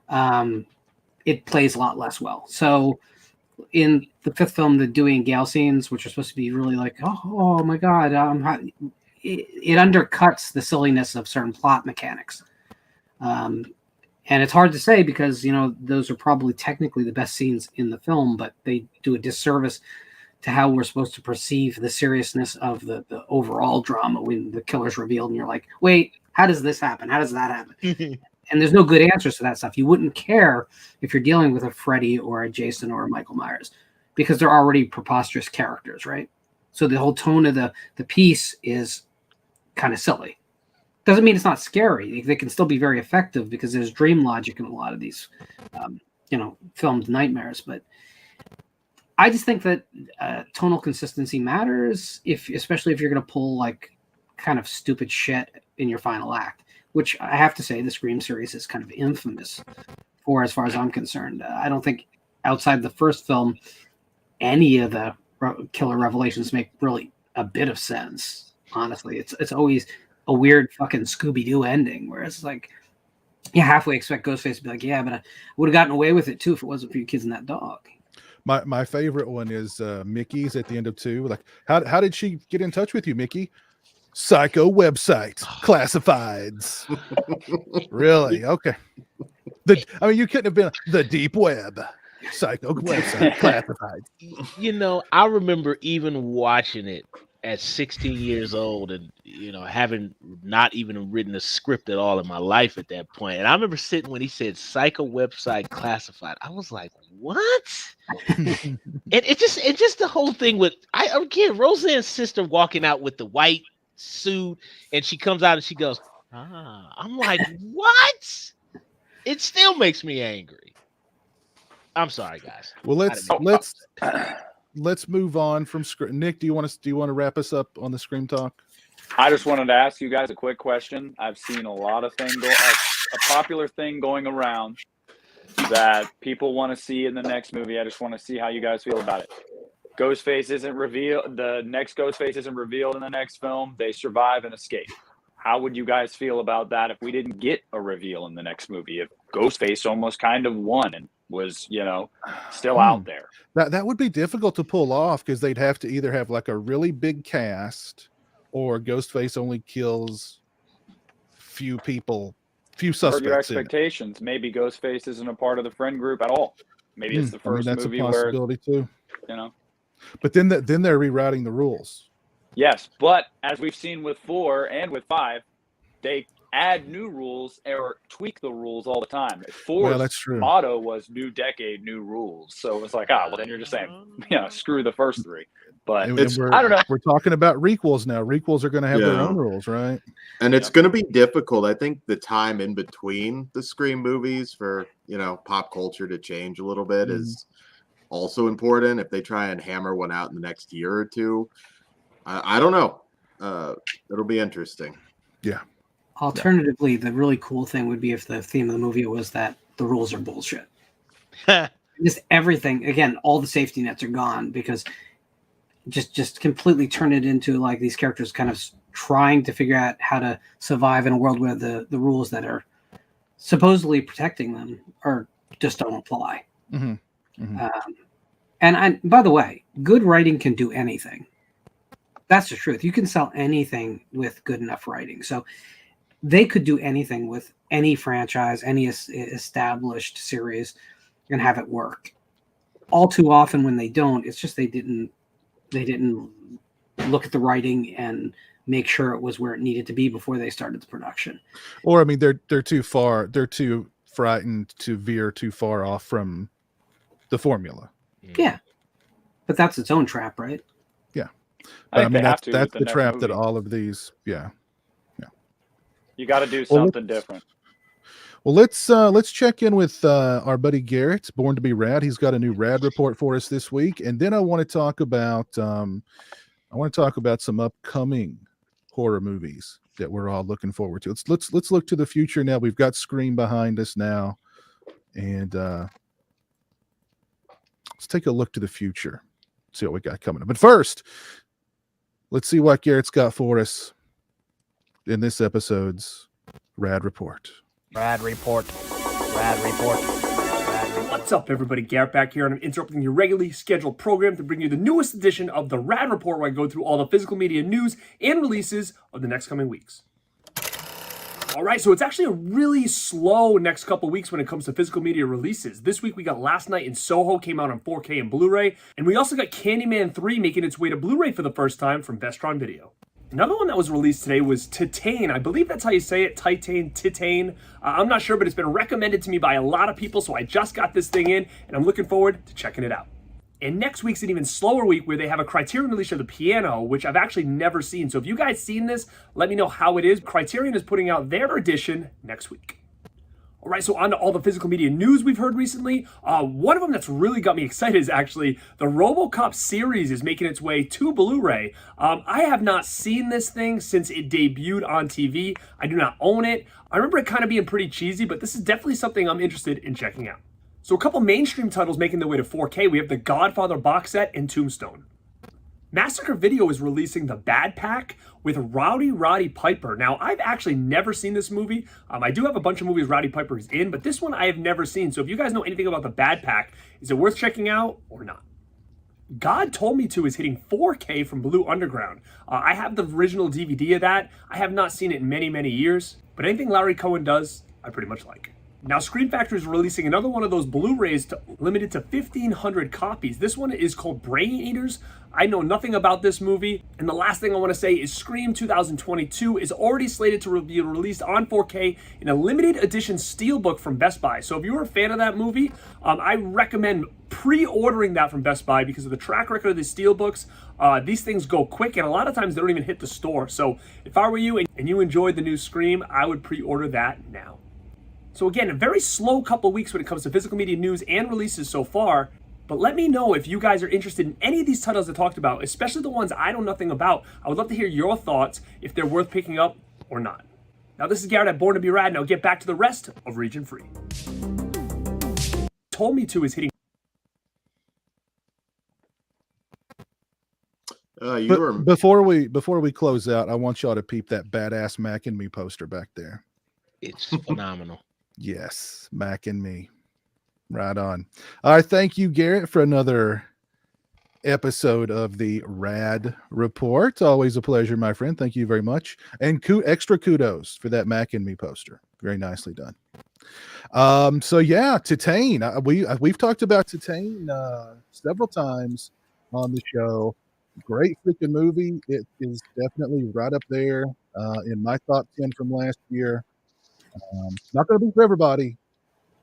it plays a lot less well. So in the fifth film, the Dewey and Gale scenes, which are supposed to be really like, oh my God, it undercuts the silliness of certain plot mechanics. And it's hard to say because, you know, those are probably technically the best scenes in the film, but they do a disservice to how we're supposed to perceive the seriousness of the overall drama when the killer's revealed and you're like, wait, how does this happen? How does that happen? And there's no good answers to that stuff. You wouldn't care if you're dealing with a Freddy or a Jason or a Michael Myers because they're already preposterous characters, right? So the whole tone of the piece is kind of silly. Doesn't mean it's not scary. They can still be very effective because there's dream logic in a lot of these, filmed nightmares. But I just think that tonal consistency matters, especially if you're going to pull like kind of stupid shit in your final act, which I have to say the Scream series is kind of infamous for, as far as I'm concerned. I don't think outside the first film, any of the killer revelations make really a bit of sense. Honestly, it's always a weird fucking Scooby-Doo ending where it's like you halfway expect Ghostface to be like, yeah, but I would have gotten away with it too if it wasn't for you kids and that dog. My favorite one is Mickey's at the end of 2. Like, how did she get in touch with you, Mickey? Psycho website, classifieds. Really? Okay. You couldn't have been the deep web. Psycho website, classifieds. You know, I remember even watching it at 16 years old and, you know, having not even written a script at all in my life at that point. And I remember sitting when he said psycho website classified. I was like, what? And it just the whole thing with, again, Roseanne's sister walking out with the white suit and she comes out and she goes, I'm like, what? It still makes me angry. I'm sorry, guys. Well, let's move on from Scream. Nick, do you want to wrap us up on the Scream talk? I just wanted to ask you guys a quick question. I've seen a lot of things a popular thing going around that people want to see in the next movie. I just want to see how you guys feel about it. Ghostface isn't revealed. The next Ghostface isn't revealed in the next film. They survive and escape. How would you guys feel about that if we didn't get a reveal in the next movie? If Ghostface almost kind of won and was, you know, still out there. That would be difficult to pull off because they'd have to either have like a really big cast or Ghostface only kills few suspects. Your expectations. Maybe Ghostface isn't a part of the friend group at all. Maybe it's the first that's movie a possibility too. You know. But then they're rewriting the rules. Yes, but as we've seen with 4 and with 5, they add new rules or tweak the rules all the time. 4's motto was new decade, new rules. So it's like, well, then you're just saying, screw the first 3. But I don't know. We're talking about requels now. Requels are going to have their own rules, right? And it's going to be difficult. I think the time in between the Scream movies for, pop culture to change a little bit is also important. If they try and hammer one out in the next year or two, I don't know. It'll be interesting. Yeah. Alternatively, the really cool thing would be if the theme of the movie was that the rules are bullshit. Just everything. Again, all the safety nets are gone because just completely turn it into like these characters kind of trying to figure out how to survive in a world where the rules that are supposedly protecting them just don't apply. Mm-hmm. Mm-hmm. And by the way, good writing can do anything. That's the truth. You can sell anything with good enough writing. So they could do anything with any franchise, any established series, and have it work. All too often when they don't, it's just they didn't look at the writing and make sure it was where it needed to be before they started the production. Or they're too far. They're too frightened to veer too far off from the formula. Yeah, but that's its own trap, right? Yeah, but that's the trap that all of these. Yeah. You got to do something different. Well, let's check in with our buddy Garrett, Born to be Rad. He's got a new Rad report for us this week, and then I want to talk about some upcoming horror movies that we're all looking forward to. Let's look to the future now. We've got Scream behind us now, and let's take a look to the future. See what we got coming up. But first, let's see what Garrett's got for us in this episode's Rad Report. Rad Report. Rad Report. What's up, everybody? Garrett back here, and I'm interrupting your regularly scheduled program to bring you the newest edition of the Rad Report, where I go through all the physical media news and releases of the next coming weeks. All right, so it's actually a really slow next couple weeks when it comes to physical media releases. This week we got Last Night in Soho, came out on 4K and Blu-ray, and we also got Candyman 3 making its way to Blu-ray for the first time from Vestron Video. Another one that was released today was Titane. I believe that's how you say it, Titane. I'm not sure, but it's been recommended to me by a lot of people, so I just got this thing in, and I'm looking forward to checking it out. And next week's an even slower week where they have a Criterion release of The Piano, which I've actually never seen. So if you guys seen this, let me know how it is. Criterion is putting out their edition next week. All right, so on to all the physical media news we've heard recently. One of them that's really got me excited is actually the RoboCop series is making its way to Blu-ray. I have not seen this thing since it debuted on TV. I do not own it. I remember it kind of being pretty cheesy, but this is definitely something I'm interested in checking out. So a couple mainstream titles making their way to 4K. We have the Godfather box set and Tombstone. Massacre Video is releasing The Bad Pack with Rowdy Roddy Piper. Now, I've actually never seen this movie. I do have a bunch of movies Rowdy Piper is in, but this one I have never seen. So if you guys know anything about The Bad Pack, is it worth checking out or not? God Told Me To is hitting 4K from Blue Underground. I have the original DVD of that. I have not seen it in many, many years, but anything Larry Cohen does, I pretty much like. Now, Scream Factory is releasing another one of those Blu-rays limited to 1,500 copies. This one is called Brain Eaters. I know nothing about this movie. And the last thing I want to say is Scream 2022 is already slated to be released on 4K in a limited edition steelbook from Best Buy. So if you're a fan of that movie, I recommend pre-ordering that from Best Buy because of the track record of the steelbooks. These things go quick, and a lot of times they don't even hit the store. So if I were you and you enjoyed the new Scream, I would pre-order that now. So again, a very slow couple weeks when it comes to physical media news and releases so far, but let me know if you guys are interested in any of these titles I talked about, especially the ones I know nothing about. I would love to hear your thoughts if they're worth picking up or not. Now, this is Garrett at Born to Be Rad. Now get back to the rest of Region Free. Told Me To is hitting. Before we close out, I want y'all to peep that badass Mac and Me poster back there. It's phenomenal. Yes, Mac and Me. Right on. All right, thank you, Garrett, for another episode of the Rad Report. Always a pleasure, my friend. Thank you very much. And extra kudos for that Mac and Me poster. Very nicely done. So yeah, Titane. We've talked about Titane several times on the show. Great freaking movie. It is definitely right up there in my top 10 from last year. Not going to be for everybody,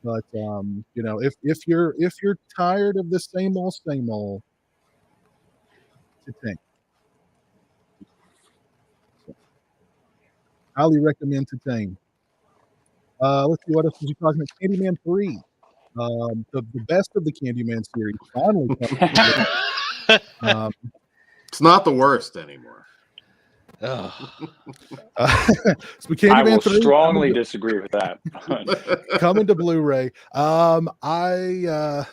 but if you're tired of the same old, Titane. Highly recommend Titane. Let's see what else was you talking about. Candyman 3, the best of the Candyman series. Finally, it's not the worst anymore. I will strongly disagree with that. Coming to Blu-ray. I don't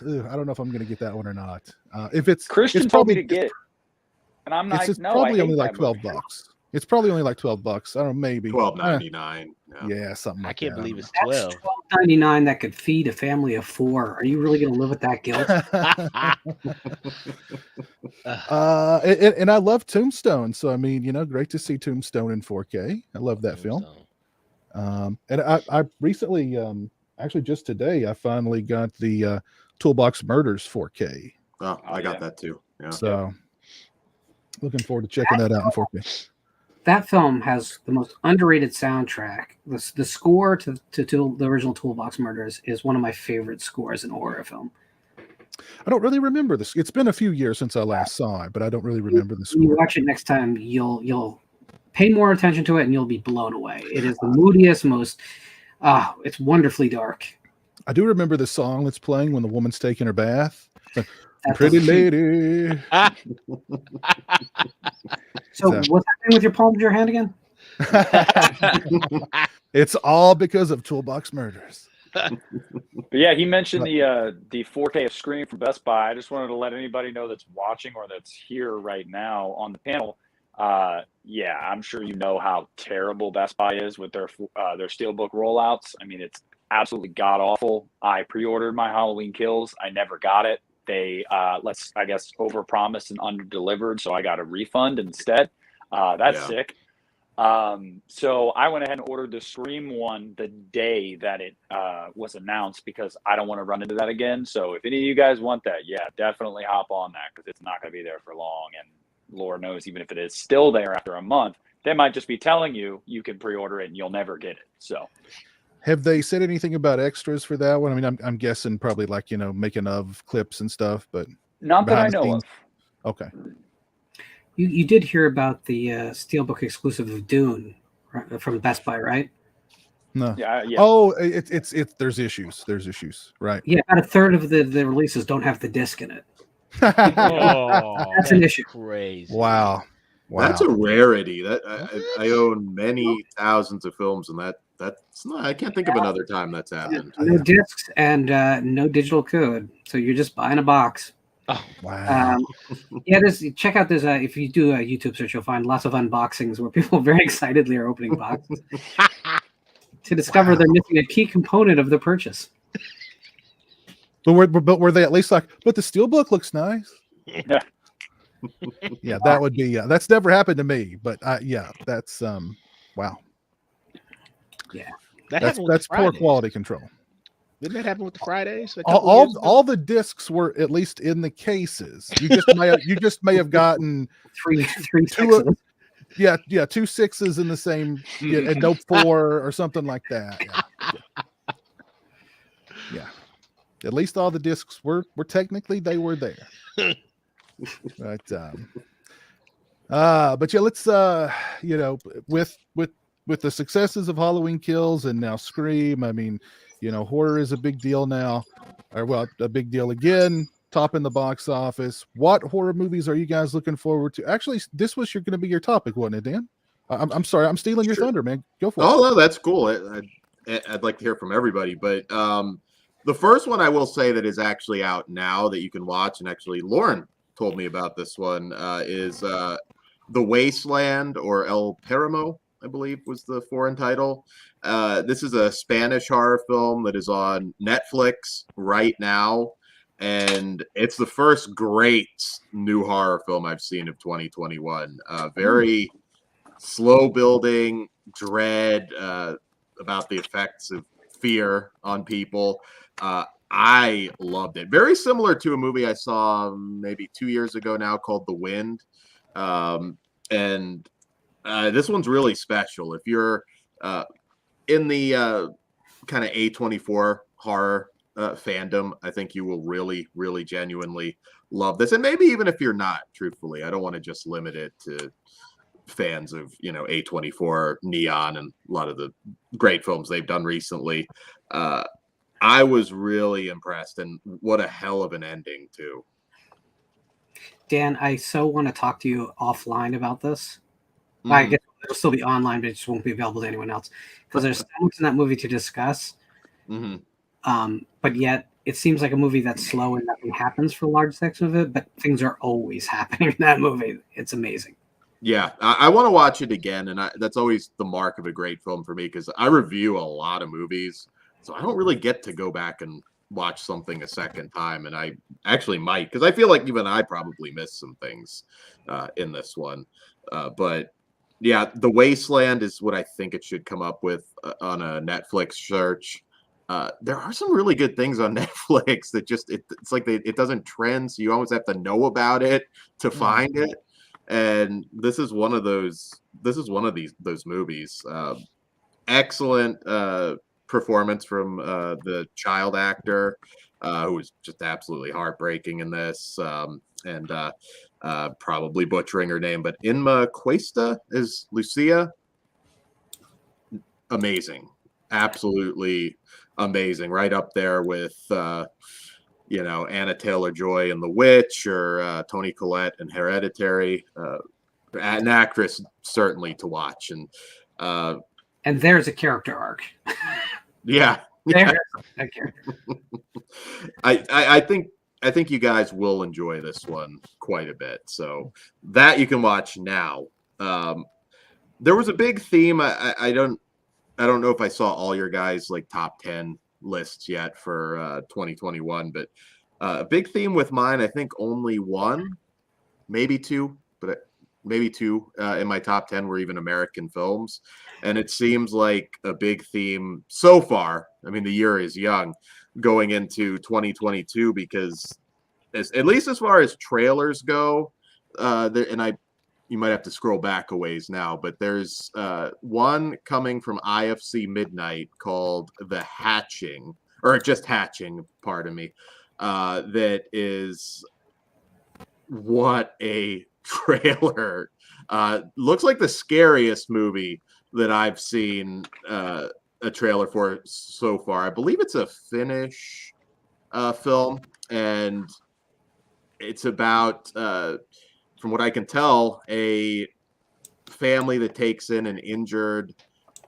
know if I'm going to get that one or not. If it's Christian it's told probably, me to get, and I'm not. It's no, probably I only like $12. It's probably only like $12. I don't know, maybe $12.99. Yeah, something. I can't believe it's 12. That's $12.99 that could feed a family of 4. Are you really going to live with that guilt? And I love Tombstone, so I mean, great to see Tombstone in 4K. I love that film. And I recently, actually just today, I finally got the Toolbox Murders 4K. Oh, I got that too. Yeah. So looking forward to checking that out in 4K. That film has the most underrated soundtrack. The score to the original Toolbox Murders is one of my favorite scores in a horror film. I don't really remember this. It's been a few years since I last saw it, but I don't really remember the score. When you watch it next time, you'll pay more attention to it, and you'll be blown away. It is the moodiest, most. It's wonderfully dark. I do remember the song that's playing when the woman's taking her bath. Pretty lady. So what's happening with your palm of your hand again? It's all because of Toolbox Murders. But yeah, he mentioned the 4K of Scream from Best Buy. I just wanted to let anybody know that's watching or that's here right now on the panel. Yeah, I'm sure you know how terrible Best Buy is with their Steelbook rollouts. I mean, it's absolutely god awful. I pre-ordered my Halloween Kills. I never got it. They overpromised and underdelivered, so I got a refund instead. That's sick. So I went ahead and ordered the Scream one the day that it was announced because I don't want to run into that again. So if any of you guys want that, yeah, definitely hop on that because it's not going to be there for long. And Lord knows, even if it is still there after a month, they might just be telling you can pre-order it and you'll never get it. So. Have they said anything about extras for that one? I mean, I'm guessing probably like, making of clips and stuff, but not that I know of. Okay. You did hear about the Steelbook exclusive of Dune from Best Buy, right? No. Yeah. Oh, it's there's issues. There's issues, right? Yeah, about a third of the releases don't have the disc in it. That's an issue. Crazy. Wow. That's a rarity. That I own many thousands of films, and that's not. I can't think of another time that's happened. No discs and no digital code, so you're just buying a box. Oh wow! Yeah, check out this. If you do a YouTube search, you'll find lots of unboxings where people very excitedly are opening boxes to discover they're missing a key component of the purchase. But were they at least like? But the steelbook looks nice. Yeah. Yeah, that would be. That's never happened to me. But yeah, that's wow. Yeah, that's poor quality control. Didn't that happen with the Fridays? All the discs were at least in the cases. You just may have gotten three sixes. Yeah, 2 6s in the same, and no 4 or something like that. Yeah. At least all the discs were technically they were there. But yeah, let's with the successes of Halloween Kills and now Scream, I mean, horror is a big deal now, or well, a big deal again, top in the box office. What horror movies are you guys looking forward to? Actually, this was going to be your topic, wasn't it, Dan? I'm sorry, I'm stealing your thunder, man. Go for it. Oh, no, that's cool. I'd like to hear from everybody, but the first one I will say that is actually out now that you can watch, and actually Lauren told me about this one, is The Wasteland, or El Páramo, I believe was the foreign title. This is a Spanish horror film that is on Netflix right now, and it's the first great new horror film I've seen of 2021. Very slow building dread about the effects of fear on people. I loved it. Very similar to a movie I saw maybe 2 years ago now called The Wind. And this one's really special. If you're in the kind of A24 horror fandom, I think you will really, really genuinely love this. And maybe even if you're not, truthfully, I don't want to just limit it to fans of, A24, Neon, and a lot of the great films they've done recently. I was really impressed, and what a hell of an ending too. Dan, I so want to talk to you offline about this. I guess it'll still be online, but it just won't be available to anyone else because there's so much in that movie to discuss. But yet it seems like a movie that's slow and nothing happens for a large section of it, but things are always happening in that movie. It's amazing. Yeah, I want to watch it again, and that's always the mark of a great film for me because I review a lot of movies, so I don't really get to go back and watch something a second time, and I actually might because I feel like even I probably missed some things in this one. But yeah, The Wasteland is what I think it should come up with on a Netflix search. There are some really good things on Netflix that just it's like it doesn't trend, so you almost have to know about it to find it. And this is one of those. This is one of those movies. Excellent performance from the child actor, who was just absolutely heartbreaking in this. And probably butchering her name, but Inma Cuesta is Lucia. Amazing, absolutely amazing. Right up there with Anna Taylor-Joy in The Witch, or Toni Collette in Hereditary. An actress certainly to watch, and there's a character arc. Yeah, there's a character. I think you guys will enjoy this one quite a bit. So that you can watch now. There was a big theme. I don't know if I saw all your guys' like top 10 lists yet for 2021, but a big theme with mine, I think only one, maybe two, in my top 10 were even American films. And it seems like a big theme so far. I mean, the year is young going into 2022 because at least as far as trailers go, you might have to scroll back a ways now, but there's one coming from IFC Midnight called The Hatching, or just Hatching, pardon me, that is what a trailer. Looks like the scariest movie that I've seen a trailer for so far. I believe it's a Finnish film, and it's about from what I can tell, a family that takes in an injured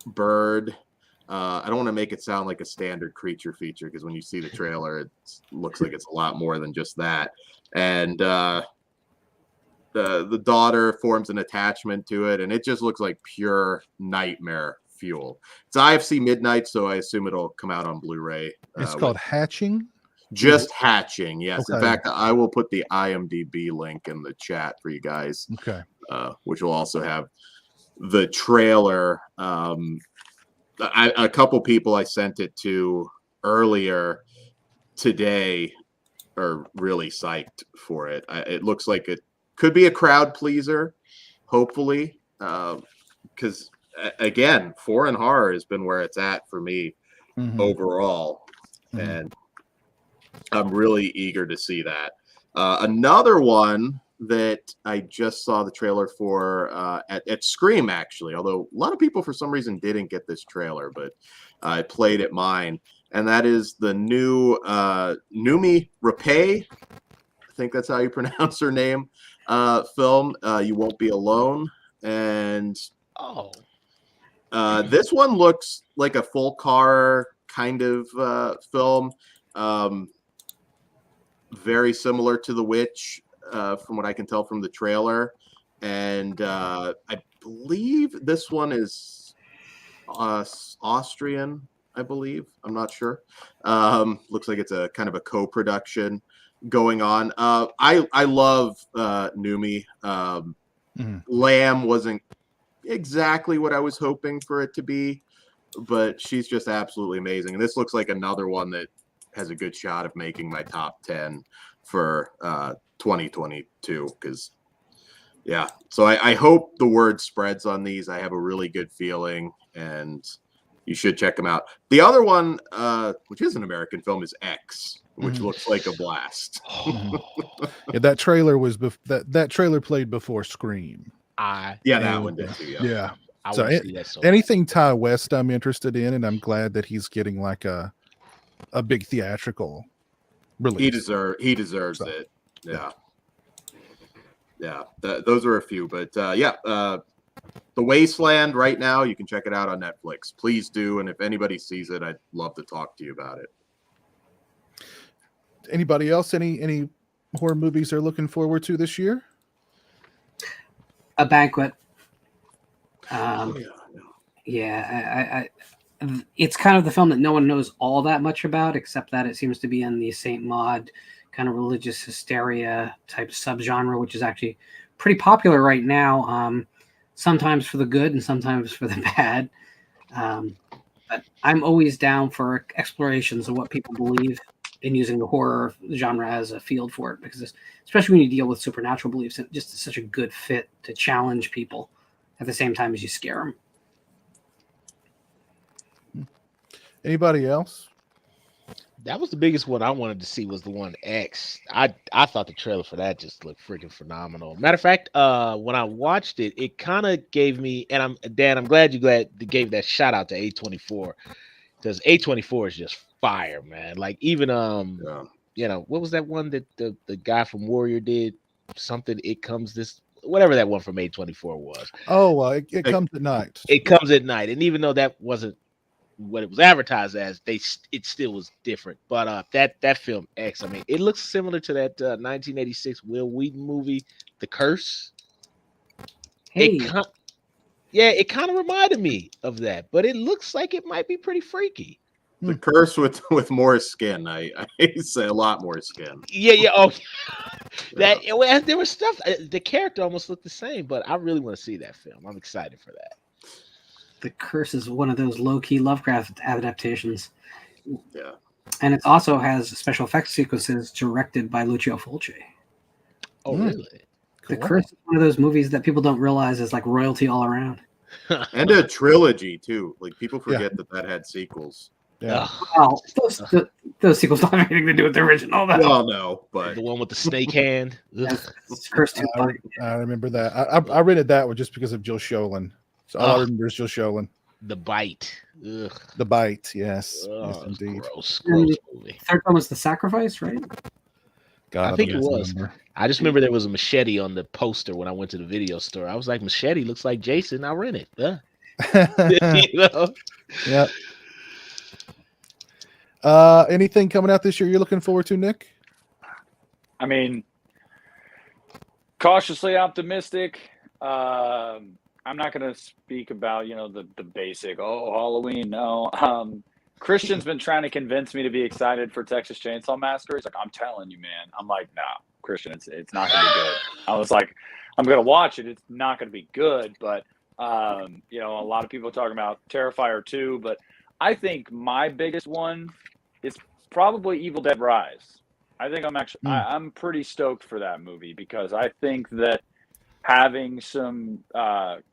bird I don't want to make it sound like a standard creature feature because when you see the trailer, it looks like it's a lot more than just that. And the daughter forms an attachment to it, and it just looks like pure nightmare fuel. It's IFC Midnight, so I assume it'll come out on Blu-ray. It's called Hatching? Just Hatching, yes. Okay. In fact, I will put the IMDb link in the chat for you guys. Okay. Which will also have the trailer. A couple people I sent it to earlier today are really psyched for it. It looks like it could be a crowd pleaser, hopefully, because again, foreign horror has been where it's at for me overall, and I'm really eager to see that. Another one that I just saw the trailer for at Scream, actually, although a lot of people for some reason didn't get this trailer, but I played at mine, and that is the new Noomi Rapace, I think that's how you pronounce her name, film, You Won't Be Alone. And this one looks like a full car kind of film, very similar to The Witch, from what I can tell from the trailer. And I believe this one is Austrian, I believe. I'm not sure. Looks like it's a kind of a co-production going on. I love Noomi. Lamb wasn't exactly what I was hoping for it to be, but she's just absolutely amazing. And this looks like another one that has a good shot of making my top 10 for 2022, because so I hope the word spreads on these. I have a really good feeling, and you should check them out. The other one, which is an American film, is X, which looks like a blast. Yeah, that trailer was that trailer played before Scream. That one did too. Yeah. So anything Ty West I'm interested in, and I'm glad that he's getting like a big theatrical release. He deserves it. Those are a few, but The Wasteland right now, you can check it out on Netflix. Please do, and if anybody sees it, I'd love to talk to you about it. Anybody else? Any horror movies they're looking forward to this year? A Banquet. It's kind of the film that no one knows all that much about, except that it seems to be in the Saint Maud kind of religious hysteria type subgenre, which is actually pretty popular right now. Sometimes for the good and sometimes for the bad. But I'm always down for explorations of what people believe in using the horror genre as a field for it, because especially when you deal with supernatural beliefs, it just is such a good fit to challenge people at the same time as you scare them. Anybody else? That was the biggest one I wanted to see, was the one X. I thought the trailer for that just looked freaking phenomenal. Matter of fact, when I watched it, it kind of gave me, and I'm glad you gave that shout out to A24, because A24 is just fire, man. Like even what was that one that the guy from Warrior did? Something It Comes This, whatever that one from A24 was. It Comes at Night. It Comes at Night, and even though that wasn't what it was advertised as, it still was different. But that film X, I mean, it looks similar to that 1986 Will Wheaton movie, The Curse. Hey. It kind of reminded me of that, but it looks like it might be pretty freaky. The Curse with more skin. I say a lot more skin. Oh, there was stuff. The character almost looked the same, but I really want to see that film. I'm excited for that. The Curse is one of those low-key Lovecraft adaptations. Yeah. And it also has special effects sequences directed by Lucio Fulci. Oh, really? The Curse is one of those movies that people don't realize is like royalty all around. And a trilogy, too. Like, people forget that had sequels. Yeah. Well, those sequels don't have anything to do with the original, though. Well, no, but the one with the snake hand. Curse too. I remember that. I rented that one just because of Jill Sholin. So all I remember is Jill Sholin. The Bite. Ugh. The Bite, yes. Yes, indeed. Gross movie. Third one was The Sacrifice, right? God, I think it was. I just remember there was a machete on the poster when I went to the video store. I was like, machete looks like Jason. I'll rent it. Yeah. Anything coming out this year you're looking forward to, Nick? I mean, cautiously optimistic. I'm not going to speak about, the basic, Halloween. No. Christian's been trying to convince me to be excited for Texas Chainsaw Massacre. He's like, I'm telling you, man. I'm like, no, Christian, it's not going to be good. I was like, I'm going to watch it. It's not going to be good. But, a lot of people are talking about Terrifier 2. But I think my biggest one is probably Evil Dead Rise. I think I'm pretty stoked for that movie because I think that having some of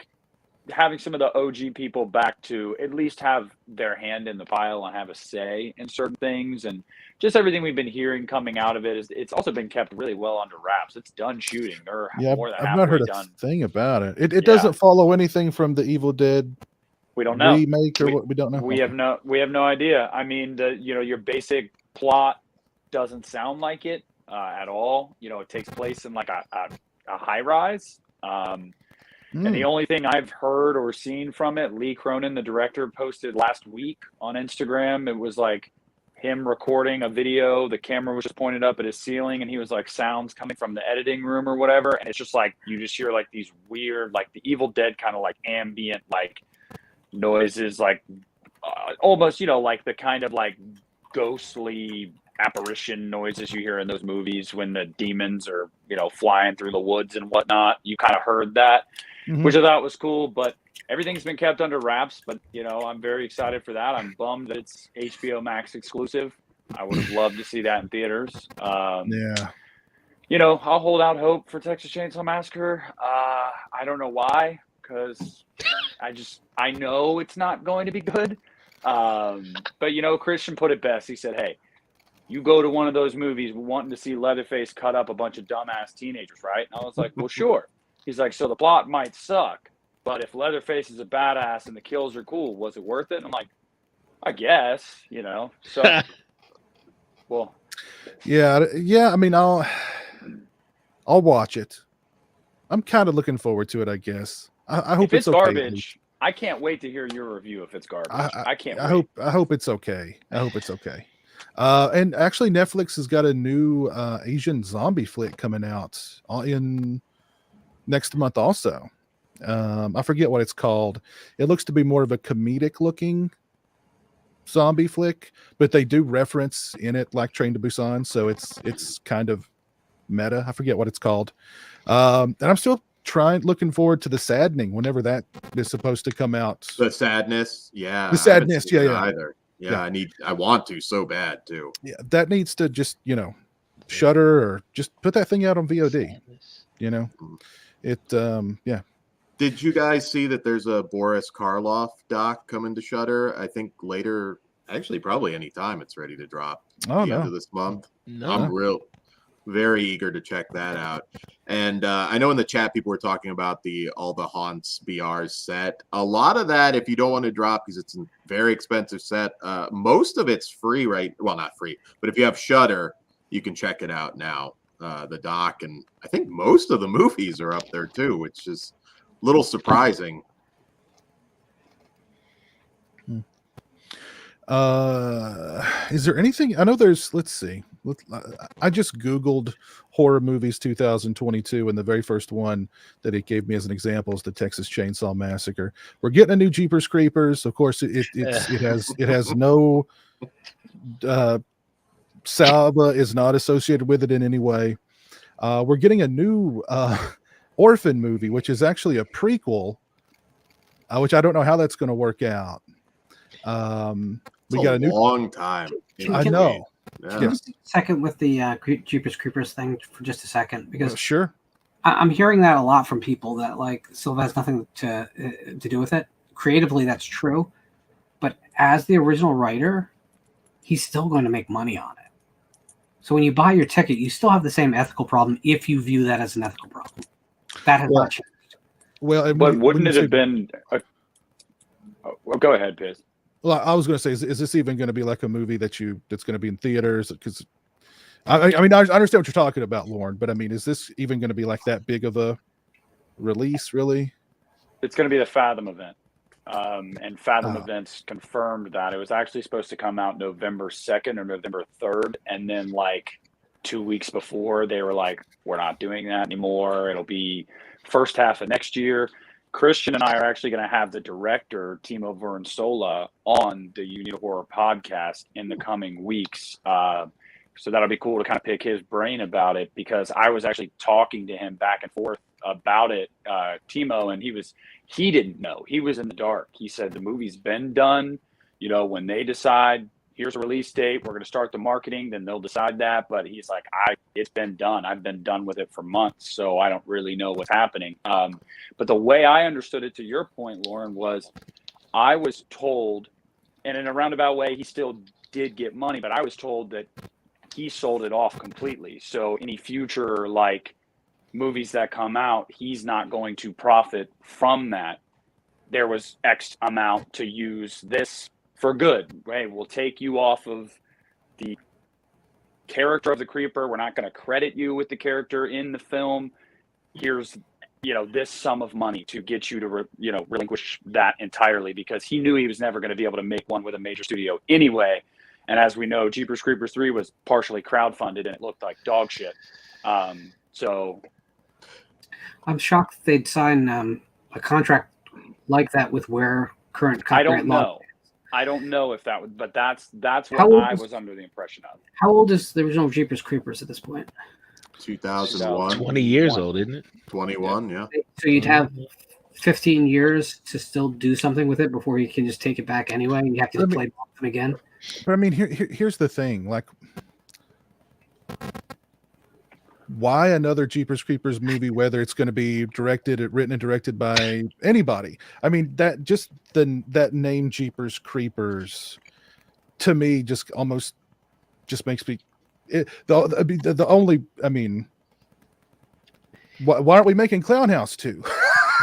the OG people back to at least have their hand in the pile and have a say in certain things, and just everything we've been hearing coming out of it it's also been kept really well under wraps. It's done shooting. They're more than I've not heard done. a thing about it. It doesn't follow anything from the Evil Dead. We don't know remake or what? We don't know. We have no idea. I mean, your basic plot doesn't sound like it at all. It takes place in like a high rise. And the only thing I've heard or seen from it, Lee Cronin, the director, posted last week on Instagram. It was like him recording a video. The camera was just pointed up at his ceiling, and he was like sounds coming from the editing room or whatever. And it's just like you just hear like these weird, like the Evil Dead kind of like ambient like noises, like almost like the kind of like ghostly apparition noises you hear in those movies when the demons are flying through the woods and whatnot. You kind of heard that, which I thought was cool, but everything's been kept under wraps. But I'm very excited for that. I'm bummed that it's HBO Max exclusive. I would have loved to see that in theaters. I'll hold out hope for Texas Chainsaw Massacre. I don't know why, because I know it's not going to be good. But Christian put it best. He said, hey, you go to one of those movies wanting to see Leatherface cut up a bunch of dumbass teenagers, right? And I was like, well, sure. He's like, so the plot might suck, but if Leatherface is a badass and the kills are cool, was it worth it? And I'm like, I guess, So, well, yeah. I mean, I'll watch it. I'm kind of looking forward to it, I guess. I hope it's okay. Garbage. I can't wait to hear your review if it's garbage. I can't wait. I hope it's okay. I hope it's okay. And actually, Netflix has got a new Asian zombie flick coming out in next month also. I forget what it's called. It looks to be more of a comedic looking zombie flick, but they do reference in it like Train to Busan, so it's kind of meta. I forget what it's called. And I'm still looking forward to The Saddening whenever that is supposed to come out. The Sadness, yeah. The Sadness, yeah. Either. Yeah, I want to so bad too. Yeah, that needs to just, Shudder or just put that thing out on VOD. Yeah. Did you guys see that there's a Boris Karloff doc coming to Shudder? I think later, actually probably any time it's ready to drop at the end of this month. No. I'm very eager to check that out. And I know in the chat people were talking about all the Haunts BRs set. A lot of that, if you don't want to drop because it's a very expensive set, most of it's free, right? Well, not free, but if you have Shudder, you can check it out now, the doc. And I think most of the movies are up there too, which is a little surprising. Is there anything? I know there's, let's see. I just Googled horror movies 2022, and the very first one that it gave me as an example is the Texas Chainsaw Massacre. We're getting a new Jeepers Creepers. Of course, it has no Salva is not associated with it in any way. We're getting a new Orphan movie, which is actually a prequel, which I don't know how that's going to work out. We got a new long time. I know. Yeah. Just a second with the Jeepers Creepers thing for just a second, because sure, I'm hearing that a lot from people that like Silva has nothing to do with it. Creatively, that's true, but as the original writer, he's still going to make money on it. So when you buy your ticket, you still have the same ethical problem if you view that as an ethical problem. That has not changed. Well, but wouldn't it have been? Go ahead, Piz. Well, I was going to say, is this even going to be like a movie that's going to be in theaters? Because I mean, I understand what you're talking about, Lauren, but I mean, is this even going to be like that big of a release? Really? It's going to be the Fathom event. and Fathom Events confirmed that. It was actually supposed to come out November 2nd or November 3rd, and then like 2 weeks before, they were like, we're not doing that anymore. It'll be first half of next year. Christian and I are actually going to have the director, Timo Vernsola, on the Unit Horror podcast in the coming weeks. So that'll be cool to kind of pick his brain about it, because I was actually talking to him back and forth about it, Timo, and he didn't know. He was in the dark. He said the movie's been done. You know, when they decide, here's a release date, we're going to start the marketing, then they'll decide that. But he's like, it's been done. I've been done with it for months, so I don't really know what's happening. But the way I understood it, to your point, Lauren, was I was told, and in a roundabout way, he still did get money, but I was told that he sold it off completely. So any future like movies that come out, he's not going to profit from that. There was X amount to use this for good, right? We'll take you off of the character of the Creeper. We're not going to credit you with the character in the film. Here's, this sum of money to get you to, relinquish that entirely, because he knew he was never going to be able to make one with a major studio anyway. And as we know, Jeepers Creepers 3 was partially crowdfunded, and it looked like dog shit. So I'm shocked they'd sign a contract like that with where current copyright law. I don't know if that would, but that's what I was under the impression of. How old is the original Jeepers Creepers at this point? 2001. 20 years old, isn't it? 21, yeah. So you'd have 15 years to still do something with it before you can just take it back anyway, and you have to play them again. But I mean, here's the thing: like, why another Jeepers Creepers movie, whether it's going to be written and directed by anybody? I mean, that name Jeepers Creepers, to me, just makes me the only. I mean, why aren't we making Clown House 2?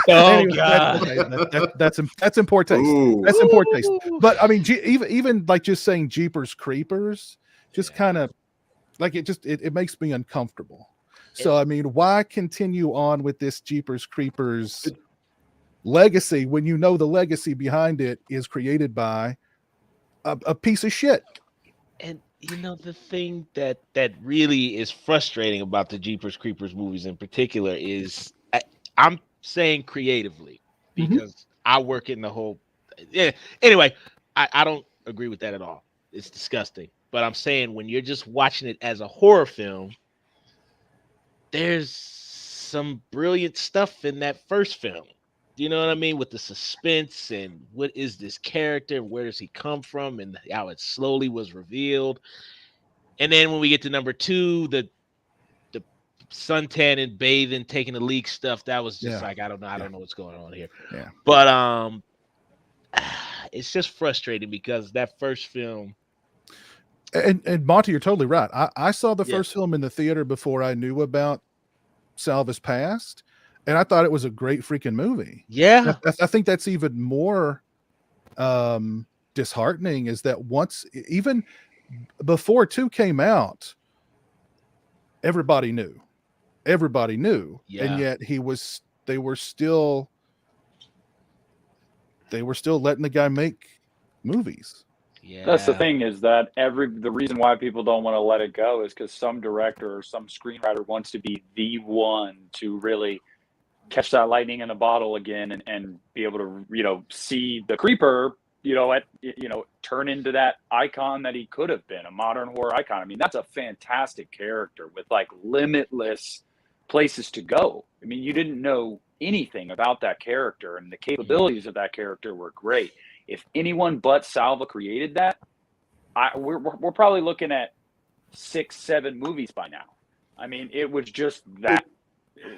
Oh anyway, God, that's in poor taste. Ooh. That's in poor taste. But I mean, even like just saying Jeepers Creepers, just kind of like it makes me uncomfortable. So I mean, why continue on with this Jeepers Creepers legacy when you know the legacy behind it is created by a piece of shit? And the thing that really is frustrating about the Jeepers Creepers movies in particular is I'm saying creatively, because I work in the whole. Yeah. Anyway, I don't agree with that at all. It's disgusting. But I'm saying when you're just watching it as a horror film, there's some brilliant stuff in that first film. Do you know what I mean? With the suspense and what is this character and where does he come from and how it slowly was revealed. And then when we get to number 2, the suntan and bathing, taking a leak stuff, that was just like, I don't know what's going on here. Yeah. But it's just frustrating because that first film. And Monty, you're totally right. I saw the first film in the theater before I knew about Salva's past, and I thought it was a great freaking movie. Yeah. I think that's even more disheartening, is that even before 2 came out, everybody knew, and yet they were still letting the guy make movies. Yeah. That's the thing, is that the reason why people don't want to let it go is because some director or some screenwriter wants to be the one to really catch that lightning in a bottle again and be able to, see the Creeper, turn into that icon that he could have been, a modern horror icon. I mean, that's a fantastic character with like limitless places to go. I mean, you didn't know anything about that character, and the capabilities of that character were great. If anyone but Salva created that, we're probably looking at 6-7 movies by now. I mean, it was just that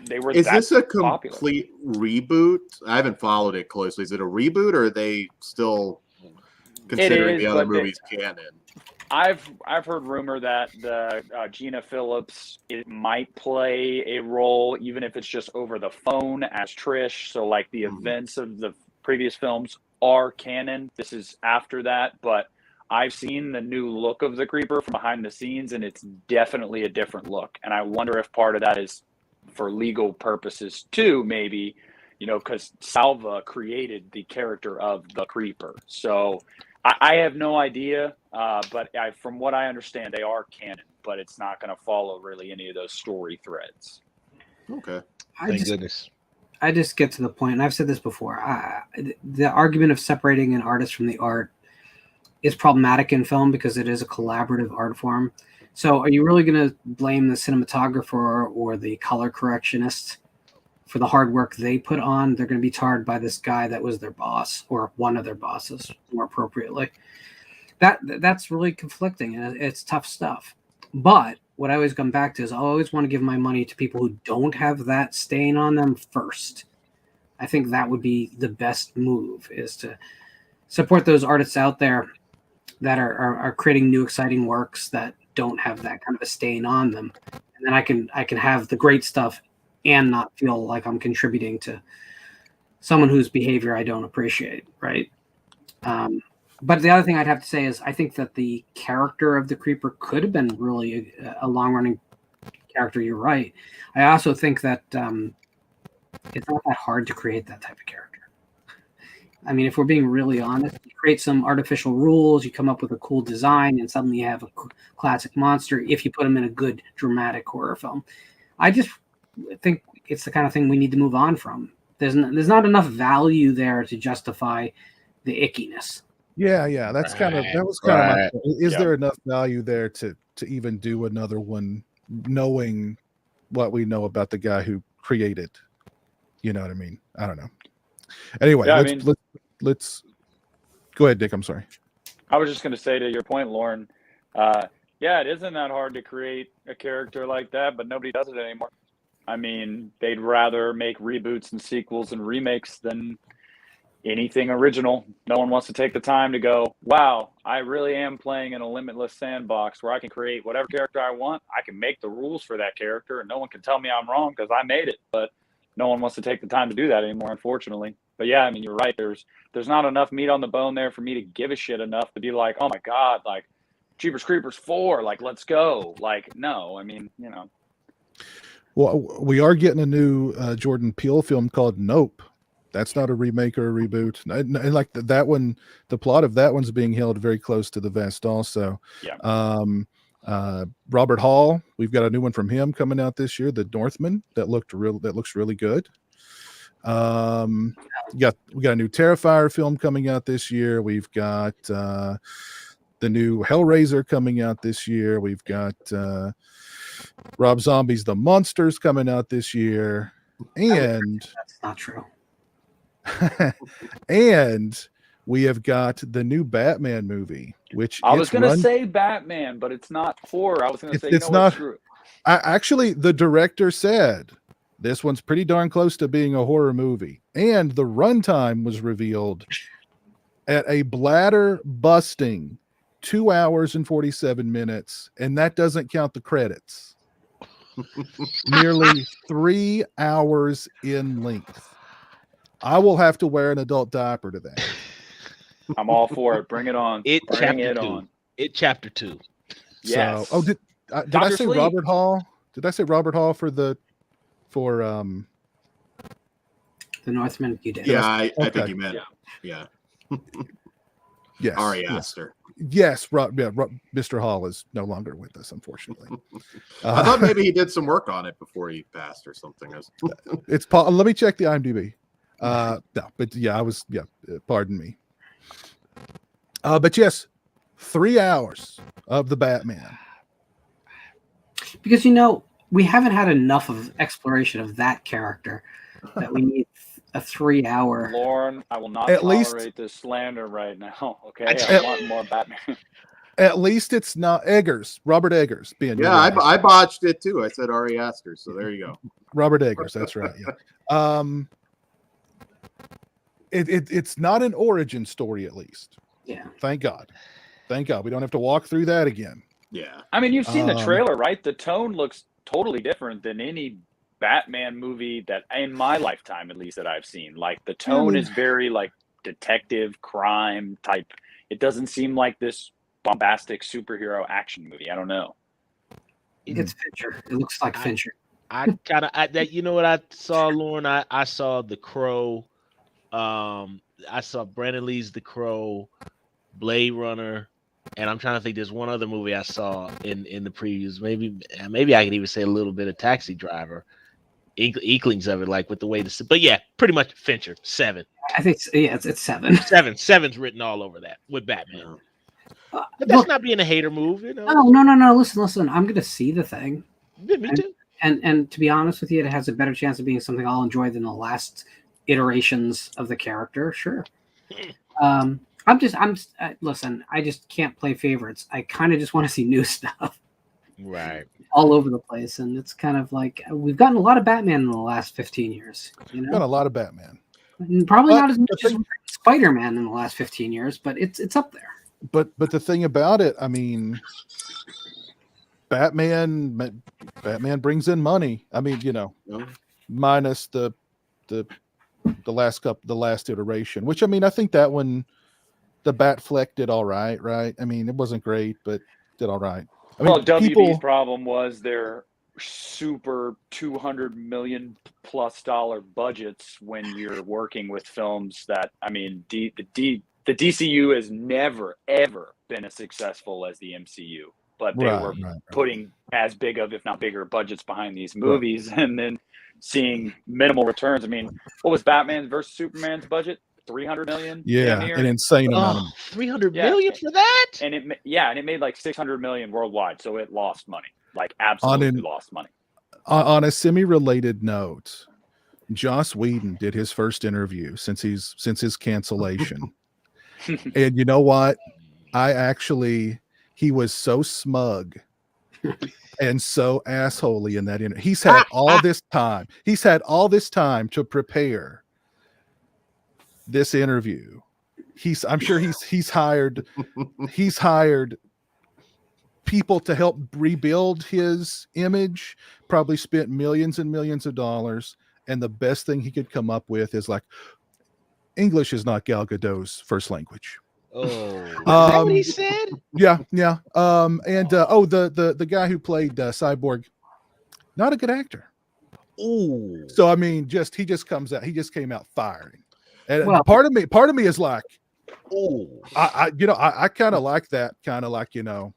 they were. Is this a popular. complete reboot? I haven't followed it closely. Is it a reboot, or are they still considering the other movies canon? I've heard rumor that the Gina Phillips, it might play a role, even if it's just over the phone as Trish. So like the events of the previous films are canon. This is after that, but I've seen the new look of the Creeper from behind the scenes, and it's definitely a different look. And I wonder if part of that is for legal purposes too, maybe, because Salva created the character of the Creeper. So I have no idea, but from what I understand, they are canon, but it's not going to follow really any of those story threads. Okay. Thank goodness. I just get to the point, and I've said this before. The argument of separating an artist from the art is problematic in film because it is a collaborative art form. So are you really going to blame the cinematographer or the color correctionist for the hard work they put on? They're going to be tarred by this guy that was their boss, or one of their bosses, more appropriately. That's really conflicting, and it's tough stuff. But what I always come back to is I always want to give my money to people who don't have that stain on them first. I think that would be the best move, is to support those artists out there that are creating new, exciting works that don't have that kind of a stain on them. And then I can have the great stuff and not feel like I'm contributing to someone whose behavior I don't appreciate, right? But the other thing I'd have to say is I think that the character of the Creeper could have been really a long-running character. You're right. I also think that it's not that hard to create that type of character. I mean, if we're being really honest, you create some artificial rules, you come up with a cool design, and suddenly you have a classic monster if you put them in a good dramatic horror film. I just think it's the kind of thing we need to move on from. There's not enough value there to justify the ickiness. Yeah, that was kind of my point. Is there enough value there to even do another one, knowing what we know about the guy who created? You know what I mean? I don't know. Anyway, let's go ahead, Dick. I'm sorry. I was just going to say, to your point, Lauren, it isn't that hard to create a character like that, but nobody does it anymore. I mean, they'd rather make reboots and sequels and remakes than anything original. No one wants to take the time to go, wow, I really am playing in a limitless sandbox where I can create whatever character I want. I can make the rules for that character, and no one can tell me I'm wrong because I made it. But no one wants to take the time to do that anymore, unfortunately. But yeah, I mean, you're right. There's not enough meat on the bone there for me to give a shit enough to be like, oh my God, like Jeepers Creepers 4, like, let's go. Like, no, I mean, Well, we are getting a new Jordan Peele film called Nope. That's not a remake or a reboot. And like that one, the plot of that one's being held very close to the vest also. Yeah. Robert Hall, we've got a new one from him coming out this year, The Northman, that looks really good. We got a new Terrifier film coming out this year. We've got the new Hellraiser coming out this year. We've got Rob Zombie's The Monsters coming out this year. And that's not true. and we have got the new Batman movie, which I was going to say Batman, but it's not horror. I was going to say it's not. Actually, the director said this one's pretty darn close to being a horror movie, and the runtime was revealed at a bladder busting 2 hours and 47 minutes, and that doesn't count the credits. Nearly 3 hours in length. I will have to wear an adult diaper to that. I'm all for it. Bring it on. Chapter 2. Yes. So, did I say Sleep. Robert Hall? Did I say Robert Hall for The Northman? You did. Yeah, I think you meant. Yeah. Yes. Ari Aster. Yes, Mr. Hall is no longer with us, unfortunately. I thought maybe he did some work on it before he passed or something. Let me check the IMDb. No, but yeah, pardon me. But yes, 3 hours of the Batman. Because we haven't had enough of exploration of that character that we need a 3 hour. Lauren, I will not tolerate this slander right now. Okay, I want more Batman. At least it's not Robert Eggers being. Yeah, I botched it too. I said Ari Aster, so there you go. Robert Eggers, that's right. Yeah. It's not an origin story, at least. Yeah. Thank God. We don't have to walk through that again. Yeah. I mean, you've seen the trailer, right? The tone looks totally different than any Batman movie that, in my lifetime at least, that I've seen. Like, the tone is very like detective crime type. It doesn't seem like this bombastic superhero action movie. I don't know. It's Fincher. It looks like Fincher. that, you know what I saw, Lauren? I saw The Crow. I saw Brandon Lee's The Crow, Blade Runner, and I'm trying to think. There's one other movie I saw in the previews. Maybe I could even say a little bit of Taxi Driver, inklings of it, like with the way this. But yeah, pretty much Fincher 7. I think it's 7. 7's written all over that with Batman. But that's not being a hater move, you know. No. Listen. I'm gonna see the thing. Yeah, me too. And to be honest with you, it has a better chance of being something I'll enjoy than the last iterations of the character. Sure. Listen, I just can't play favorites. I kind of just want to see new stuff. Right. All over the place. And it's kind of like, we've gotten a lot of Batman in the last 15 years. You know? Got a lot of Batman. And probably not as much as Spider-Man in the last 15 years, but it's up there. But the thing about it, I mean, Batman brings in money. I mean, you know, minus the last iteration, which, I mean, I think that one, the Batfleck did all right. I mean, it wasn't great, but did all right. I mean, WB's problem was their super $200 million plus budgets when you're working with films that, I mean, the DCU has never ever been as successful as the MCU, but they were putting as big of, if not bigger, budgets behind these movies, and then seeing minimal returns. I mean, what was Batman versus Superman's budget? 300 million. Yeah, an insane amount of 300 million for that. And it made like 600 million worldwide, so it lost money, like absolutely lost money. On a semi-related note, Joss Whedon did his first interview since his cancellation, and you know what? He was so smug and so assholey in that interview. He's had all this time. He's had all this time to prepare this interview. I'm sure he's hired people to help rebuild his image, probably spent millions and millions of dollars, and the best thing he could come up with is like, English is not Gal Gadot's first language. Oh, is that what he said? Yeah. The guy who played Cyborg, not a good actor. Ooh. So I mean, he just came out firing. And part of me is like, oh, I kind of like that, kind of like, you know,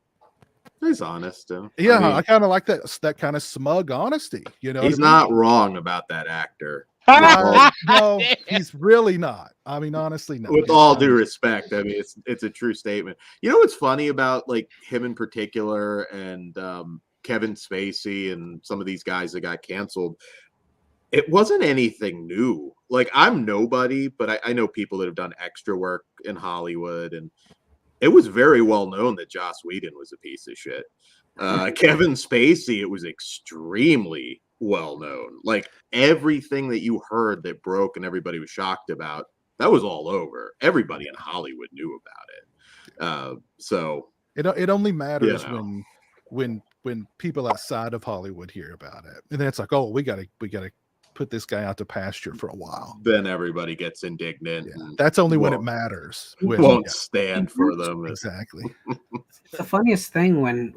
he's honest. Yeah, I mean, I kind of like that kind of smug honesty. You know, he's not wrong about that actor. No, he's really not. I mean, honestly, no. With all due respect, I mean, it's a true statement. You know what's funny about like him in particular, and Kevin Spacey and some of these guys that got canceled? It wasn't anything new. Like, I'm nobody, but I know people that have done extra work in Hollywood, and it was very well known that Joss Whedon was a piece of shit. Kevin Spacey, it was extremely well known. Like, everything that you heard that broke and everybody was shocked about, that was all over. Everybody in Hollywood knew about it. So it only matters when people outside of Hollywood hear about it, and then it's like, oh, we gotta put this guy out to pasture for a while. Then everybody gets indignant. Yeah. That's only when it matters. Won't stand for them. Exactly. It's the funniest thing when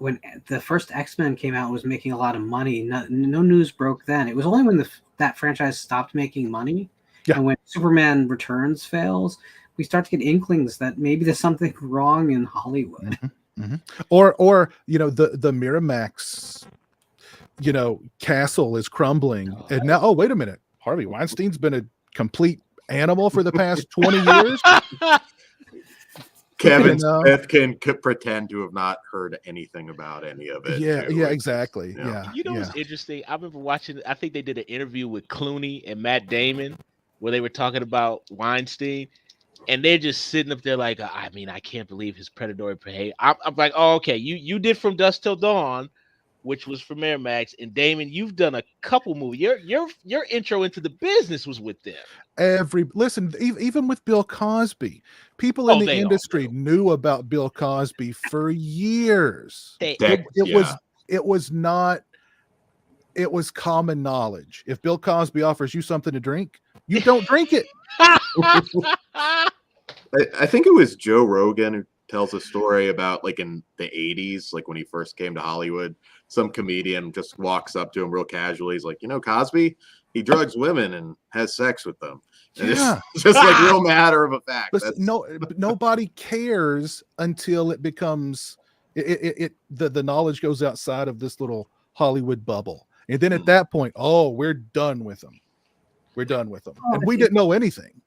the first X-Men came out, was making a lot of money. No news broke then. It was only when that franchise stopped making money, and when Superman Returns fails, we start to get inklings that maybe there's something wrong in Hollywood. Mm-hmm. Or you know, the Miramax, you know, castle is crumbling, and now, oh, wait a minute, Harvey Weinstein's been a complete animal for the past 20 years. Kevin Smith can pretend to have not heard anything about any of it. Yeah, exactly. Yeah. You know what's interesting? I remember watching, I think they did an interview with Clooney and Matt Damon where they were talking about Weinstein, and they're just sitting up there like, I mean, I can't believe his predatory behavior. I'm like, oh, okay, you did From Dusk Till Dawn, which was for Miramax, and Damon, you've done a couple movies. Your intro into the business was with them. Listen, even with Bill Cosby, people in the industry knew about Bill Cosby for years. It was common knowledge. If Bill Cosby offers you something to drink, you don't drink it. I think it was Joe Rogan who tells a story about like in the 80s, like when he first came to Hollywood, some comedian just walks up to him real casually. He's like, Cosby, he drugs women and has sex with them. And it's just like real matter of a fact. Nobody cares until it becomes the knowledge goes outside of this little Hollywood bubble. And then at that point, we're done with them. We're done with them. And we didn't know anything.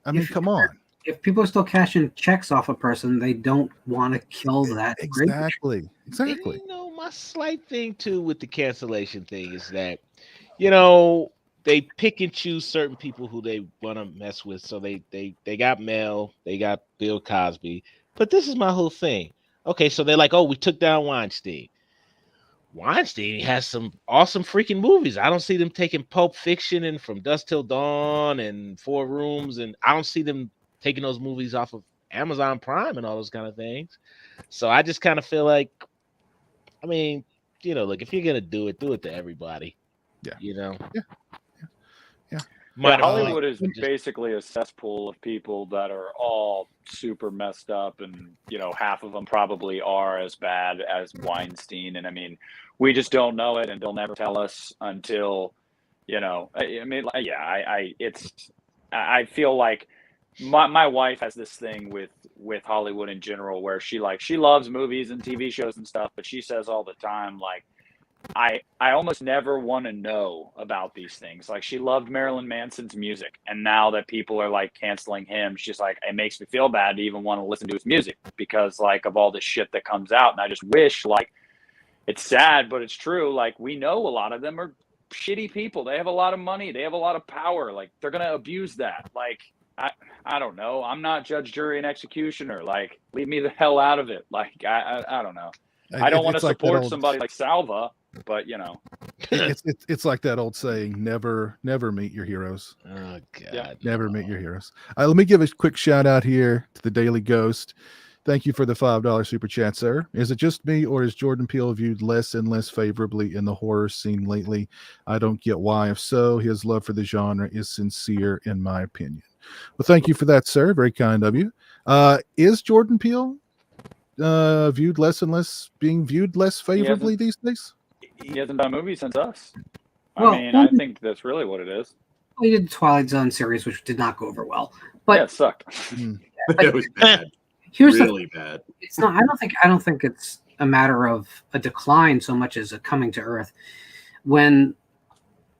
I mean, come on. If people are still cashing checks off a person, they don't want to kill that. Exactly. And, my slight thing too with the cancellation thing is that, they pick and choose certain people who they want to mess with. So they got Mel, they got Bill Cosby. But this is my whole thing. Okay, so they're like, we took down Weinstein. Weinstein has some awesome freaking movies. I don't see them taking Pulp Fiction and From Dusk Till Dawn and Four Rooms, and I don't see them taking those movies off of Amazon Prime and all those kind of things. So I just kind of feel like, I mean, look, if you're gonna do it to everybody. Yeah. Hollywood is basically a cesspool of people that are all super messed up, and half of them probably are as bad as Weinstein. And I mean, we just don't know it, and they'll never tell us until, I feel like my wife has this thing with Hollywood in general, where she loves movies and TV shows and stuff, but she says all the time, like, I almost never want to know about these things. Like, she loved Marilyn Manson's music, and now that people are like canceling him, she's like, it makes me feel bad to even want to listen to his music because like of all the shit that comes out. And I just wish, like, it's sad, but it's true. Like, we know a lot of them are shitty people. They have a lot of money. They have a lot of power. Like, they're going to abuse that. Like, I don't know. I'm not judge, jury, and executioner. Like, leave me the hell out of it. Like, I don't know. I don't want to support somebody like Salva, but it's like that old saying, never meet your heroes. Oh God. Yeah. Never meet your heroes. Let me give a quick shout out here to the Daily Ghost. Thank you for the $5 super chat, sir. Is it just me, or is Jordan Peele viewed less and less favorably in the horror scene lately? I don't get why. If so, his love for the genre is sincere, in my opinion. Well, thank you for that, sir. Very kind of you. Is Jordan Peele being viewed less favorably these days? He hasn't done a movie since Us. Well, I think that's really what it is. He did the Twilight Zone series, which did not go over well. But it sucked. It was bad. Here's really bad. It's not. I don't think it's a matter of a decline so much as a coming to earth. When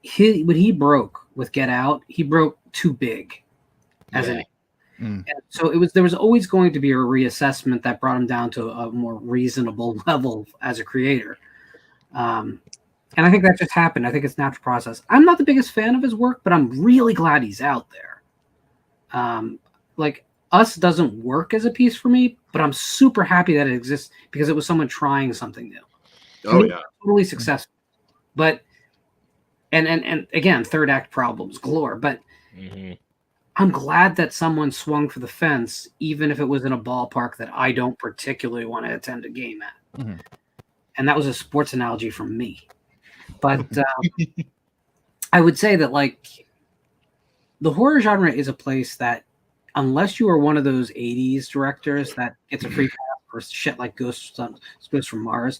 he broke with Get Out, he broke too big as an. And so there was always going to be a reassessment that brought him down to a more reasonable level as a creator. And I think that just happened. I think it's a natural process. I'm not the biggest fan of his work, but I'm really glad he's out there. Like, Us doesn't work as a piece for me, but I'm super happy that it exists because it was someone trying something new. Totally successful. But and again, third act problems galore. But I'm glad that someone swung for the fence, even if it was in a ballpark that I don't particularly want to attend a game at. And that was a sports analogy from me. But I would say that, like, the horror genre is a place that, unless you are one of those 80s directors that gets a free pass for shit like Ghosts from Mars,